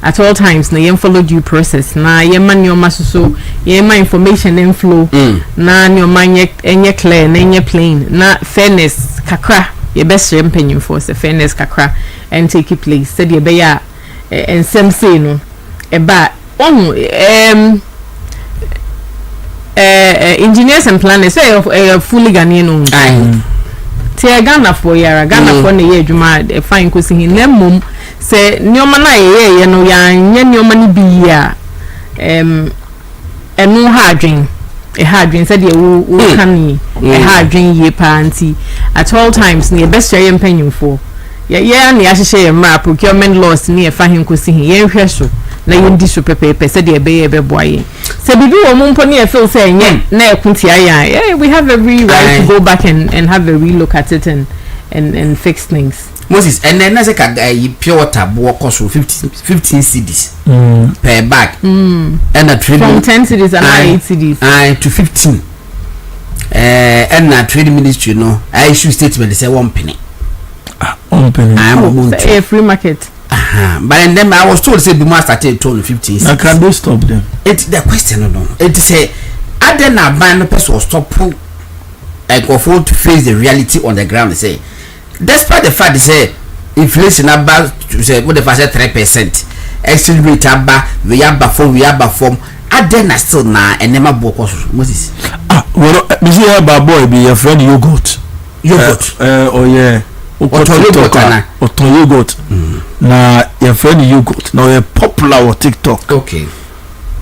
C: At all times na follow due process. Na ye man your masuso ye my information inflow. Na your man ye clear na ye plain. Na fairness kakra ye best champagne for fairness kakra and take it place. Said ye be and some say no about engineers and planners say fully Ghanaian say Ghana for yara Ghana for na ye adwuma fine ko si hin mum say nyoma na ye no ya nya nyoma ni bi ya enu hadwen said ye wo kan hadwen ye panti at all times na best share empanyim for yeah na yahye map procurement laws ni e fa hin ko si hin ye hwe so na ye ndi so pepepe said ye be boye se bibi wo mumpo ni e feel say nye na ekunti aya we have every right to go back and have a relook at it and fix things.
A: Moses and then as a pure water bo cost 15 cedis per bag and a trade
C: from 10 cedis and 8 cedis
A: to 15 and a trade ministry no I issue statement they say 1 penny.
C: I am a free market.
A: But and then I was told say be must started to 15.
D: I can do stop them.
A: It's the question no. It say other na ban person stop like afford to face the reality on the ground. They say despite the fact they say inflation about to say what the first 3%, exchange rate about we have form other na still na and never book Moses.
D: Well, me see about boy be your friend yogurt. Oh yeah. Yogurt na your friend yogurt now a popular on TikTok.
A: Okay.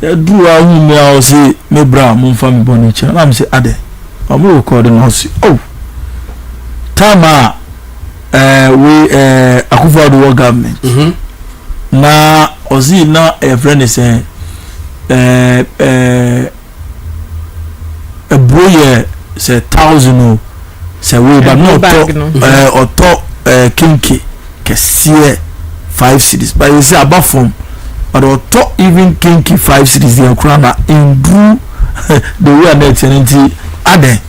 D: Do a me I say me bra mon family boni cha na me say ade I'm recording now see oh tama we Akufo-Addo government na ozi na a friend is a boy say 1,000 say we but no to kinky kesiye 5 cities but you say above from but to even kinky 5 cities the krana in do the way that tenancy ade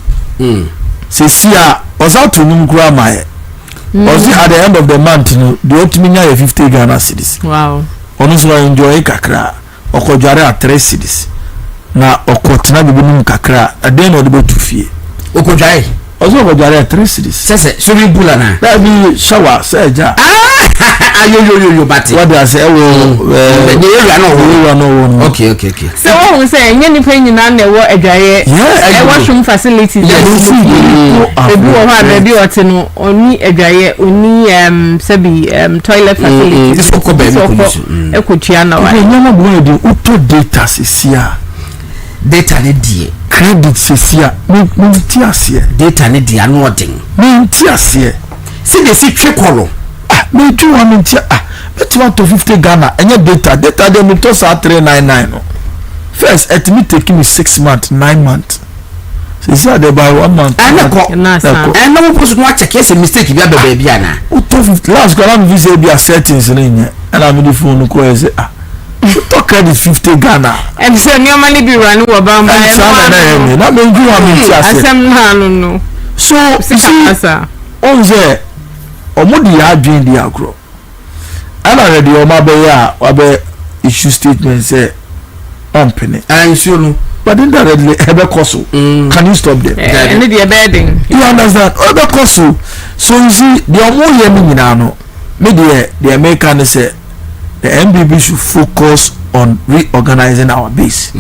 D: say sia osa to num kura mai osi at the end of the month no the ultimate 50 Ghana cities.
C: Wow.
D: Ono so enjoy kakra okojare at 3 cities na okotena bibu num kakra ade no de betu fie
A: okojare
D: also go jare 3 cities
A: say swimming pool na
D: that be shower say ja
A: yo bati
D: what they say
A: the area no okay
C: so who say nye ni pe nyina na wo adwaye e washroom facilities ebi wo ha na bi ote no oni adwaye oni sabi toilet facilities
A: so ko be
C: e ko tua na wa
D: nyama bo de auto data sesia
A: data ne die
D: credit sesia me ti ase
A: data ne die anu odin
D: me ti ase
A: see they see twekolo
D: me do one in bet 150 Ghana and your data they me to sa 399 no first at me take me 6 months 9 months so see they buy 1 month
A: and no post no check yes mistake bi ababa bi ana
D: to 50 last go am visa bi settings ni nya and am the phone ko e say to credit 50 Ghana
C: and so new money be run wo ba ma
D: na me do am ti
C: asem na no
D: so see onze omudi ya adwin di agro ana ready o ma be ya wa be issue statement say on penny
A: and so no
D: but then that ebe koso can you stop them
C: and the bedding
D: you understand ebe koso so you see the omo ye me nyina no me the American say the MBB should focus on reorganizing our base.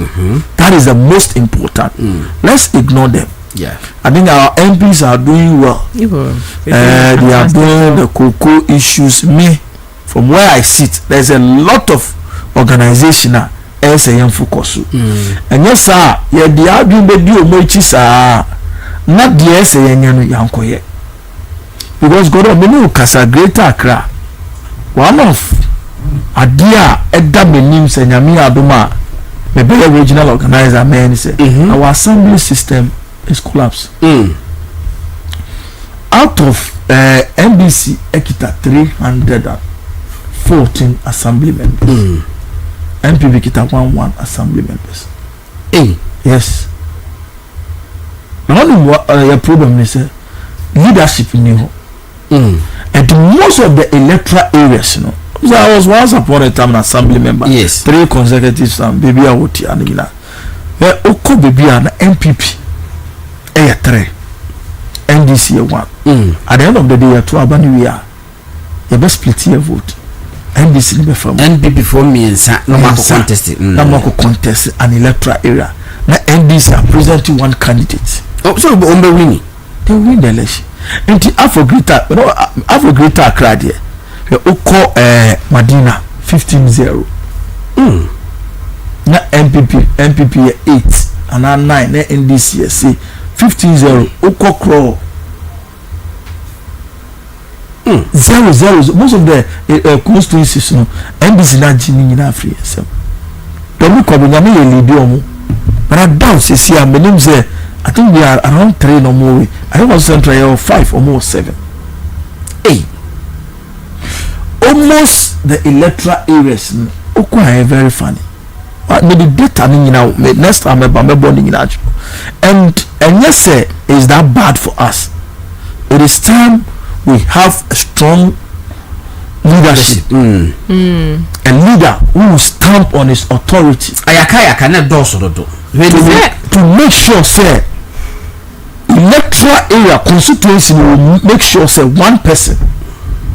D: That is the most important. Let's ignore them.
A: Yeah,
D: I think our MPs are doing well. They are doing the cocoa issues. Me, from where I sit, there's a lot of organization as a young focus. And yes, sir, yeah, the argument you make is not the as a young koye. Because God many kasa greater Accra. One of adia edda menim se nyame adoma me be original organizer man say our assembly system is collapsed. Out of NBC ekita 314 assembly members. NPB kita 11 assembly members. Yes. Now your problem is leadership in you. And most of the electoral areas, you know. So I was once upon a time an assembly member.
A: Yes.
D: 3 consecutive times. Baby, I would and you know. Oko baby and MPP. 3. NDC 1. At the end of the day, 2 abani we are. You best split your vote. NDC be from
A: NPP for me and no more contest an electoral area. Now NDC are presenting one candidate.
D: Oh, so they win. They win the election. And the Afro-Greater Accra there. Oko Madina 15-0. Na MPP 8 and 9 na NDC say 15-0. Oko Crow 0-0. Most of the constituencies no NDC na jini na free sem. Don't come na me lead omo. But I doubt say am name say I think we are around 3 no more. I think was central 5 or more 7. Almost the electoral areas are very funny. Maybe data next time and yes is that bad for us. It is time we have a strong leadership. A leader who will stamp on his authority to make sure say electoral area constituency will make sure say one person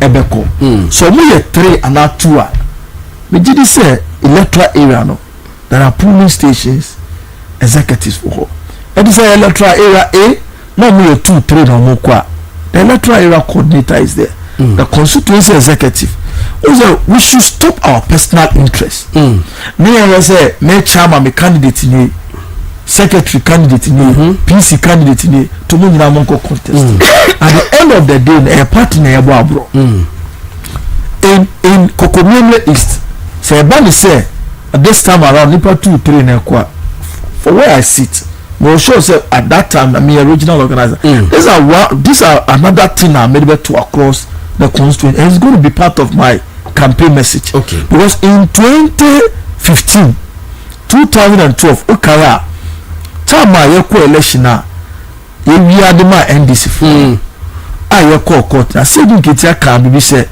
D: ebeko. So we are 3 and not 2. We did say electoral area no. There are polling stations, executives for her. That is electoral area A. No we are 2, 3 no more kwa. The electoral area coordinator is there. The constituency executive. Also, we should stop our personal interest. Me I say me chairman, me candidate ni, secretary candidate ni, PC candidate ni. To me na monko contest. At the end of the day, a party na yabo abro. In Kokomele East, say Bani say at this time around nipa 2, 3 na kwa. For where I sit, we sure say at that time I'm the original organizer. These are another thing I made to across the constituency, and it's going to be part of my campaign message. Okay. Because in 2015, 2012, Okara, time I election we are the my NDC for. I court. I said, can be said.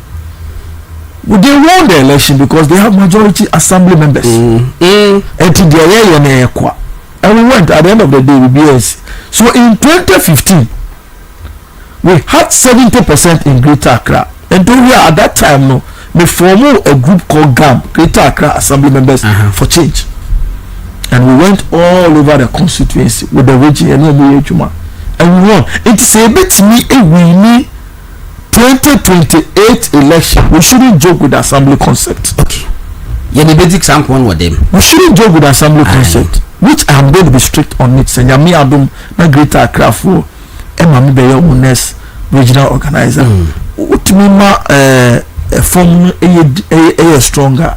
D: Would they won the election because they have majority assembly members? And to the and we went at the end of the day with BS. So in 2015, we had 70% in Greater Accra, and though we are at that time no, we formed a group called GAM, Greater Accra Assembly Members for Change, and we went all over the constituency with the region and we won. It's a bit me a winning 2028 election. We shouldn't joke with the assembly concept.
A: Okay. Yeah, the basic sample with them.
D: We shouldn't joke with the assembly concept, which I am going to be strict on it. Send me Adam, na Greater Accra for Emma be your next regional organizer. Ultimate form a stronger.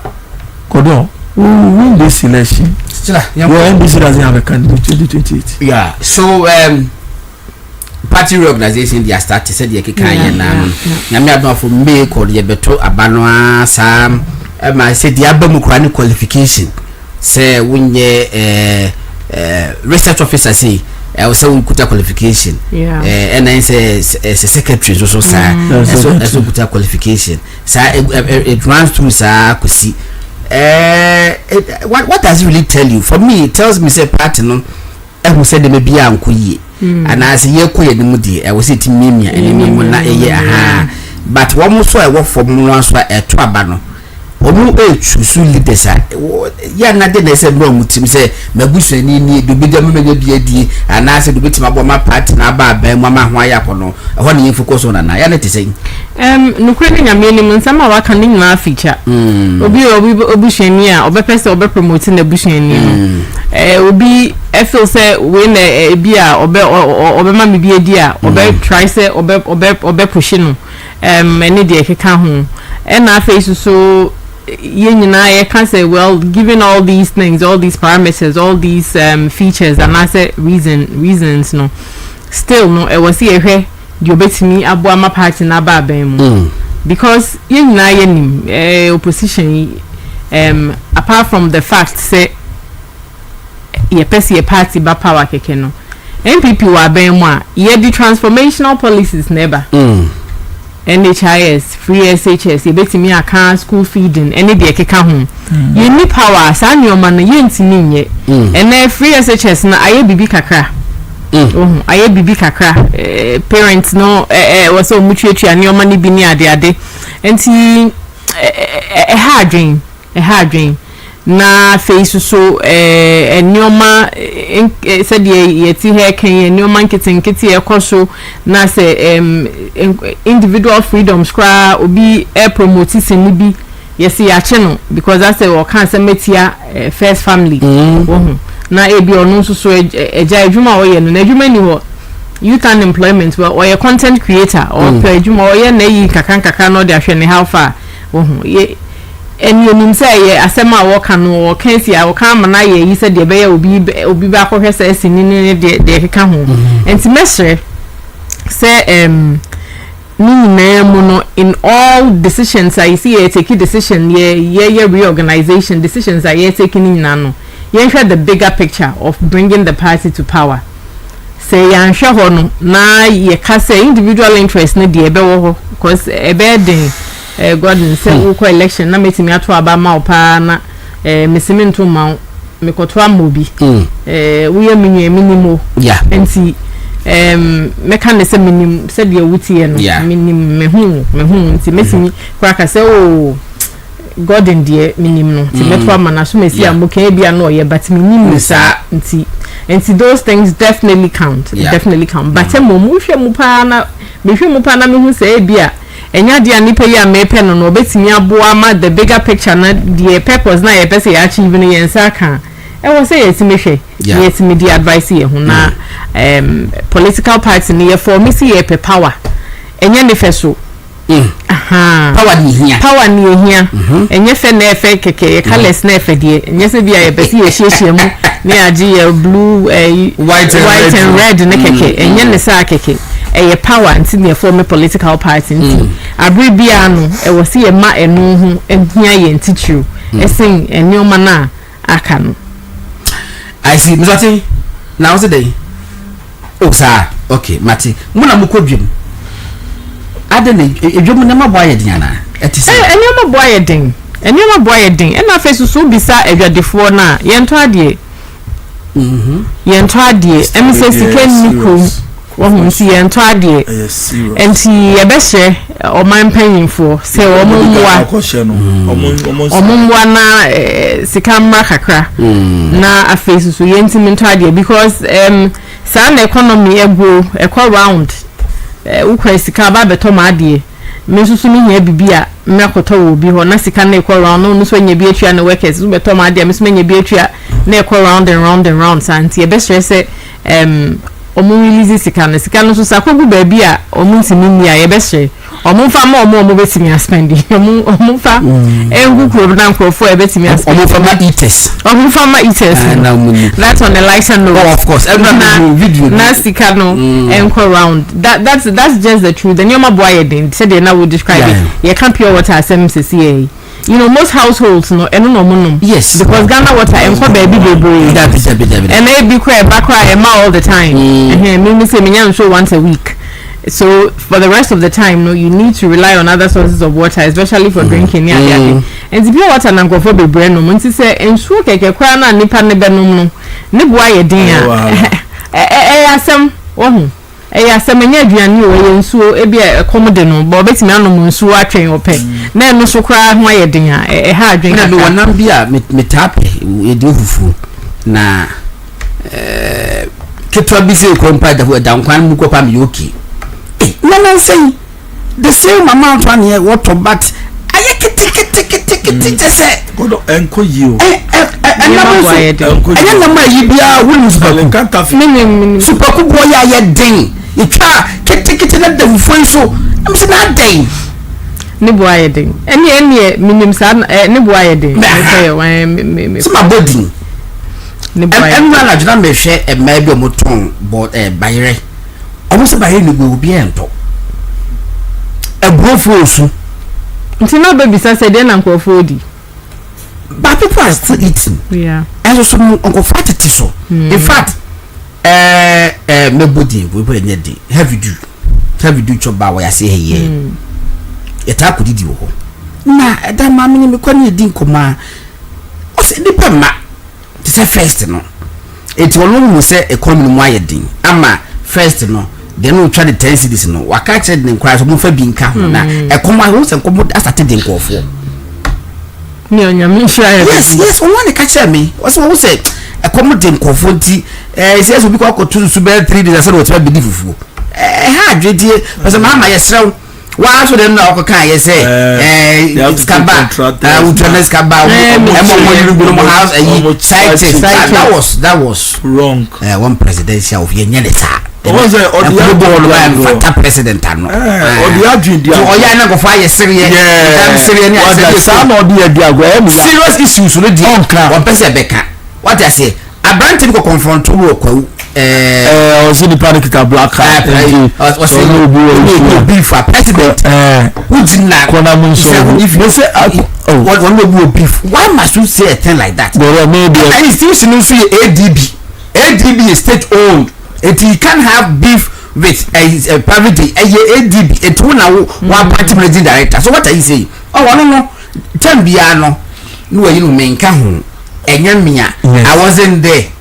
D: Kodo, we win this election.
A: Still,
D: NDC doesn't have a candidate 2028.
A: Yeah. So party reorganization they are started said the kekanye na nyame adon for me call ye beto abanwa sam ma said the abamu kwani qualification say wunye research officer say say we kuta qualification and then say secretary so so kuta qualification so it runs through sa kusi what does it really tell you? For me it tells me say party no who said they may be ankoye and as ye ko ye mu de was it mimia and na eye aha but one so I work for no so to aba no omu choose leaders ya na de na say no mutim say mabusuani ni do bi dem mega bi adi and as do bitima bo ma party na aba aba mu ma ho ayako no ho ne focus on na ya na te say
C: nukure nyame ni nsama wa kan ni na feature obi sheni a obepese obe promote na busheni no obi I feel say when bi a obe ma me bi adi a obe try say obe push no any de keka ho and na face so I can say well given all these things, all these parameters, all these features and I say reasons no still no I was here the obetimi abo ma party na ba mu because opposition apart from the fact say ye pese party ba power keke no MPP wa ben mu a ye the transformational policies never NHIS, free SHS, you betimi account school feeding, any de keka ho. You need power, san your man you ntimi nye. And then free SHS na aye bibi kakra. Aye bibi kakra. Parents no was so much and your money bi ni ade. Enti hard dream. Na face so nyoma said ye ti he kan nyoma nkiti e koso na say individual freedoms kra obi promote sin bi yes ya che because I say o kan say metia first family na e bi onu so eja adwuma o ye no na adwuma ni ho youth unemployment or a content creator or adwuma o ye na yi kaka no de ahwe ne how far ye and you say asema wo kan no kan si a wo kan ma na ye yi se de be ya obi ba ko hwese asini ne de ka ho enti mesre say no in all decisions I see a take decision ye reorganization decisions are ye taking in no ye share the bigger picture of bringing the party to power say yan hwe ho no na ye ka say individual interest ne de be wo ho because e be den Gordon say we ko election na metimi ato aba ma opa na mesimi nto ma me koto amobi we ye minimo enti me kan say minim say de wutie no minim me hu enti mesimi kwaka say o Gordon de minim no ti meto ama na so mesi amoka bia no ye but minim sa enti those things definitely count but mu hwe mu pa na me hu say bia enya dia nipa ya mepe no obetimi aboa ma the bigger picture na the purpose na ye pese ya achieve no yensa kan e wo say yetimi hwe yetimi di advice ye hu na political party ni ye for me see ye power enya ne feso power ni ehia enye fe na efe keke colors na efe die enye se bia ye pese ye hyehyɛ mu ne agi ye blue white and red ne keke enye ne sa keke a power until near form a political party abribiano e was see a ma enu hu ehia ye ntichu esin enyoma na aka no I see mzati now today oh sir okay mati muna mukodwem adene edwom na maboye din ana etise enyoma boye din ena fesu so bisa edwadefo na yento ade yento ade emse sika nikrom Wohu si ento ade. Enti ye be hye o man panyimfo se o mumwa. Omumwa na sikamra kakra. Na afesu so yentimi ento ade because sa na economy ego round. Ukwa sika ba beto ma ade. Me susu mi nya bibia me akoto wo bi ho na sika na ego round no so nya bi atua na workers so beto ma ade me so nya bi atua na ego round and round and round santi e be stress omu release sika no so sakogu ba bi a omu ntimi ni a ye be hye omu fa ma omu betimi a spending omu fa engu kuro na nkrofo e betimi a spending omu fa ma eaters that's on the lighter note.
A: Oh, of course every video
C: na sika no enko round that's just the truth. The nyoma boy den said they now would describe it you can't pure water SMCCA. You know most households no eno no monum.
A: Yes,
C: because Ghana water enko baby baby and they be cry back cry all the time. Me say me show once a week. So for the rest of the time no you need to rely on other sources of water especially for drinking. And the pure water na go for bebre no nti say ensuo keke kwa na nipa ne benum no ne boa ye din a asem wohu asemanya aduane o ye nsuo e bia komode no bo betimi anom nsuo atwen ope na eno so kra ho aye den a ha adwen
A: na do wonam bia metape e di fufu na ketwa bi se kompa da nkwan mu kopa me yoki na say the same amount one here what but aye kiti say
D: godo enko yio
A: na ma yi bia wulu super ku boy ya den itwa kiti na da fufu so am se na den
C: ne bo aye den ene minim sa ne bo aye den me
A: so my body ne bo aye na la juna me hwe e ma bi omoton bo bayire omo se bayire ni go bi ento brofo osu
C: nti na baby say dey na nkrofo odi
A: but people are still eating and so uncle fat it so in fact me body we put any day heavy do choba wa say here eta ko didi wo na da ma me me kwani di nkoma o se di pa ma ti say first no eti wono mu say economy mu ayedin ama first no then we try the 10 cities no waka che den kwara so mo fa bi nka ho na ekoma ho se nkomo asate den nkofo
C: ni onyame hia
A: yes one ka che me wo say ekomo den nkofo nti say so bi ko akotu su be 3 days say what be fufu ha adwedie person ma yesrew wa so dem na okoka ye say skaba utrenes skaba mo house that was
D: wrong
A: one presidential of yenye sa
D: was
A: fata president ano
D: odi adwindi
A: o ya na go fa ye serious serious issues no di one person beka what I say abranti ko confront wo kwa
D: o so di panic ta black card
A: o so no be for president who did not
D: kona mun so
A: if you say what one no beef why must you say a thing like that
D: maybe
A: and institution no say ADB is state owned. He can't have beef with a private ADB. It will now one party managing director. So what are you saying? Oh, I don't know. Tell me, no, you mean Kahun and Yamia. I wasn't there.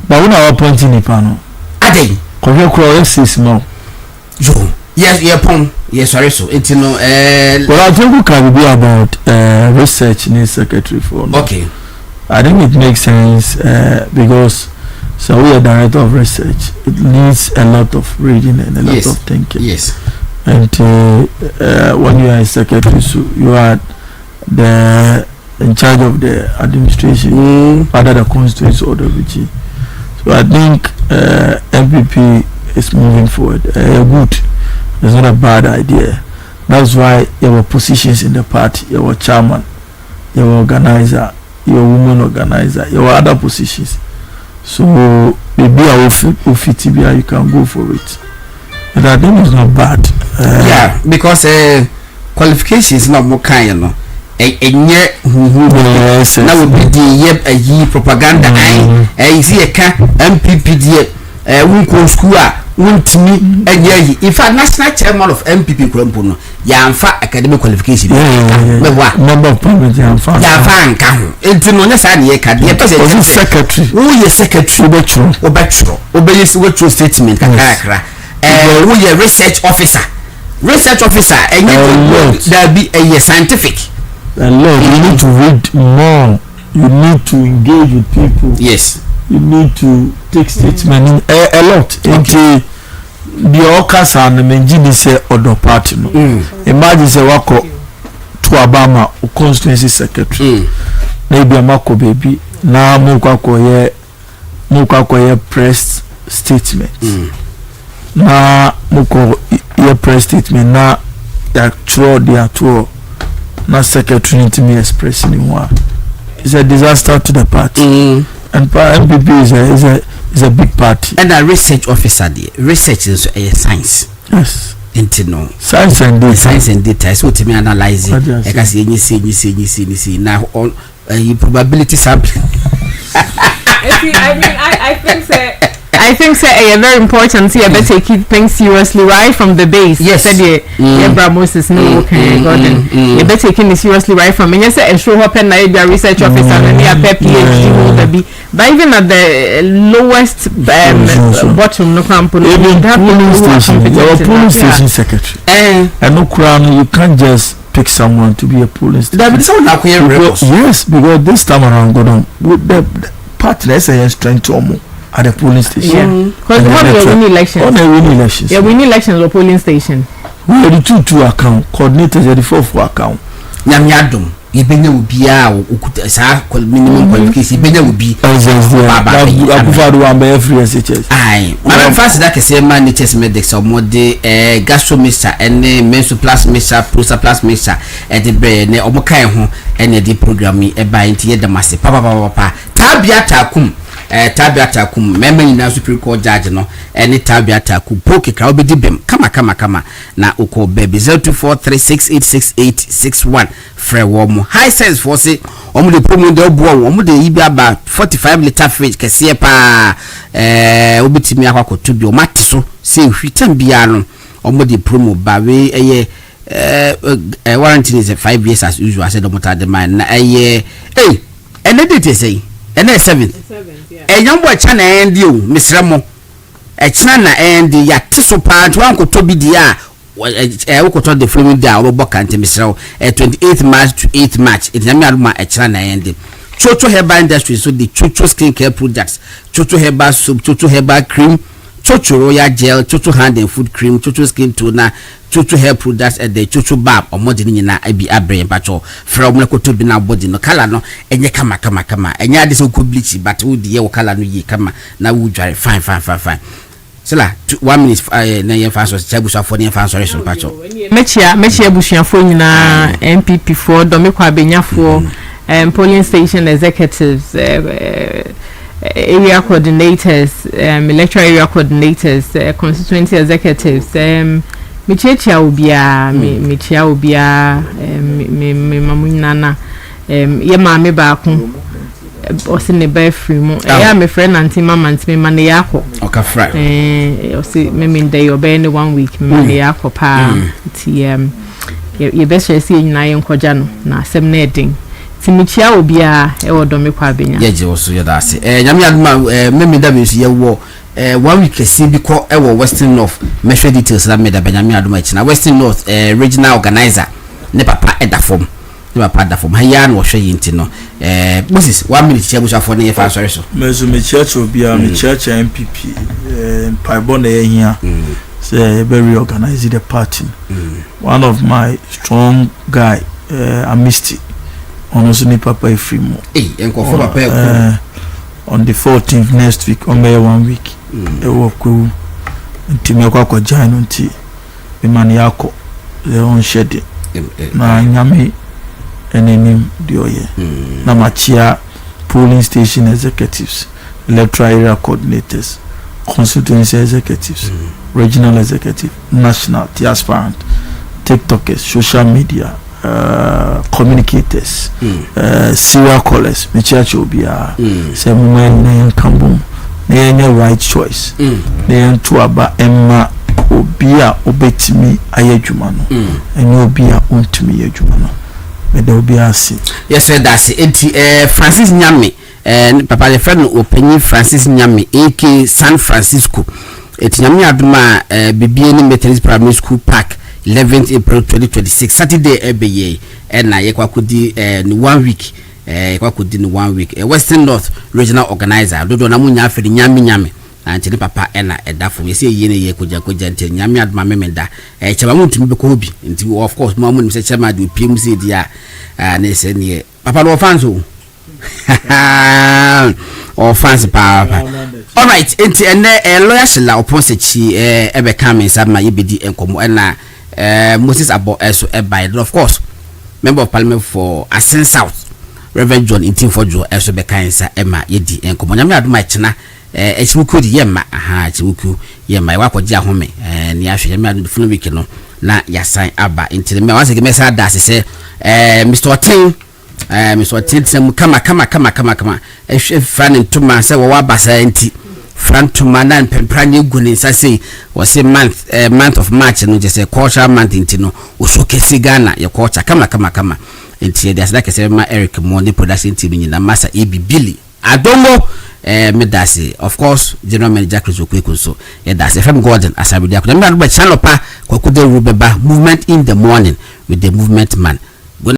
D: But when I was pointing the panel,
A: I think.
D: Correct, no.
A: Yes, sorry, so it's no.
D: Well, I think we can be about research in secretary for.
A: Okay.
D: I think it makes sense because. So we are director of research. It needs a lot of reading and a lot of thinking.
A: Yes.
D: And when you are a secretary, so you are in charge of the administration, either the constituency or the VG. So I think MPP is moving forward. Good. It's not a bad idea. That's why there were positions in the party. There were chairman, there were organizer, there were woman organizer, there were other positions. So maybe I will fit you can go for it. And I think it's not bad.
A: Because qualifications not more kind, you know. Now would be the propaganda. I see a MPP won't school wontumi enye in fact national chairman of MPP Krompo no yamfa academic qualification
D: member of parliament yamfa
A: nka ho enti no nya sa ne ka de person
D: secretary
A: wo ye secretary obeyisi wo statement kakra wo ye research officer enye there be a scientific
D: a lot. You need to read more, you need to engage with people,
A: yes,
D: you need to take statement a lot. Okay. The okas and the menjini say other party no. Imagine say wako to Obama constituency secretary. Maybe a mako baby na muka kwa ye press statement. Na muko ye press statement na ya tour na secretary to me expressing one. It's a disaster to the party. And MPP is a big party.
A: And a research officer there. Research is a science.
D: Yes.
A: No.
D: Science and data. So to me analyze it. I can see you see now all probability sample.
C: I think say very important here better take things seriously right from the base.
A: Yes.
C: Said Moses no okay garden. You better taking it seriously right from. And you say show up and I be a research officer and me a PhD holder be. But even at the lowest bottom no campaign.
D: Even polling station secretary. And no crown you can't just pick someone to be a polling station. Yes, because this time around go on with the party SAS strength to at the polling station.
C: Because we win elections. Yeah, we win elections or polling station.
D: We are the two account coordinators at the fourth account.
A: Nyamyadum. Ibenya ubia ukuta sa minimum qualification ibenya ubi
D: akufado amba every SHS
A: ai my first that say man NHS medics or mode gastrometer and mensu plus meter prosa plus meter the be ne omokan ho ene the program e ba nti ye damase papa Tabiata kum member in Supreme Court judge no any Tabiata kum poke ka obedi bem kama na uko baby 0243686861 frɛ wo high sense for say omo de promo de obo omo de yibi aba 45 liter fridge kese pa obetimi akwakoto bi o mate so say hwitam bia no omo de promo ba we eye warranty is 5 years as usual said omo ta de man na eye and did say and 7 enyambo echa na endi o misremo echina na endi ya tiso pa wan ko tobi dia wokoto the following day o bo kante misreo 28th March to 8th March enyamya ruma echina na endi chocho herbal industry so the chocho skin care products chocho herbal soap chocho herbal cream chocho royal gel chocho hand and food cream chocho skin toner chocho hair products and the chocho barb omodi nyina abi abre pacho from na koto bi na body no kala no enye kama enye ade so ko bleach but wo die wo kala no yi kama na wo dware fine sila 1 minute na yen fan so chabusa for yen fan so reson pacho
C: mechia busuafo nyina MPP for do me kwa benyafo polling station executives area coordinators electoral area coordinators constituency executives michia obia me mamunyana ye maame ba ko osi ne ba free mu ya me friend anti mama anti me ne yakọ
A: okafra
C: osi me day obey ne 1 week me ne yakọ pa ti ye best say nyina ye nkoja no na asem na edin timichia obia e wodo me kwa benya
A: yeje oso ye da ase nyame aduma me da be so ye wo 1 week esi bi ko e wo Western North measure details la me da nyame aduma chi na Western North regional organizer ne papa edafom haya no hwe yinti no Moses 1 minute chebusa for ne fa sorry so
D: mezo me church obia me church MPP paibo na ehia say very organize the party one of my strong guy Amisti onoso ni papa Efrimo
A: enko for papa
D: on the 14th next week on May 1 week e wo ko ntimi akwa join nti be man yako le on shede na nyame enenim dioye na machia polling station executives electoral area coordinators constituency executives regional executive national transparent tiktokers social media communicators serial callers mechia chobia se moment na kambum na right choice na yentu aba emma obi a obetimi ayadwuma no ene obi a ontumi yadwuma no me da obi ase
A: yes sir that's it Francis Nyame papa the friend openyi Francis Nyame AK San Francisco Nyame aduma bibie ni Methodist Primary School Park 11th April 2026 Saturday ebeye na yekwakudi ni 1 week yekwakudi ni 1 week Western North Regional Organizer dodo na munya afedi Nyame antini papa na edafo yesi yene ye koja ntini Nyame aduma memenda chema muntimi be ko bi nti of course mo amun se chema de pm se dia na se ne papa no fans o fans papa all right enti ene lawyer shila opposite chi ebe come inside my yebedi enkomo na Moses Abo eso by of course member of parliament for Asen South Reverend John Intimfojo eso be kan sa ema yedi enkomo Nyame aduma chena echibuku di yema echibuku yema wakogye ahome ni ahwe Nyame adu funu week no na yasan aba enti me wanse ge mesa da se Mr. Otin Mr. Otin sem kama fan ntuma se wo wabasa enti frantuma na mpempranye guni sase was a month of March no just a culture month enti no ushokesi Ghana ya culture kama enti there's like say ma Eric Money production team nyina masa Billy Adongo medasi of course general manager Chris Okweku so that's FM Gordon Asare-Bediako na channel pa kwakude rubeba movement in the morning with the movement man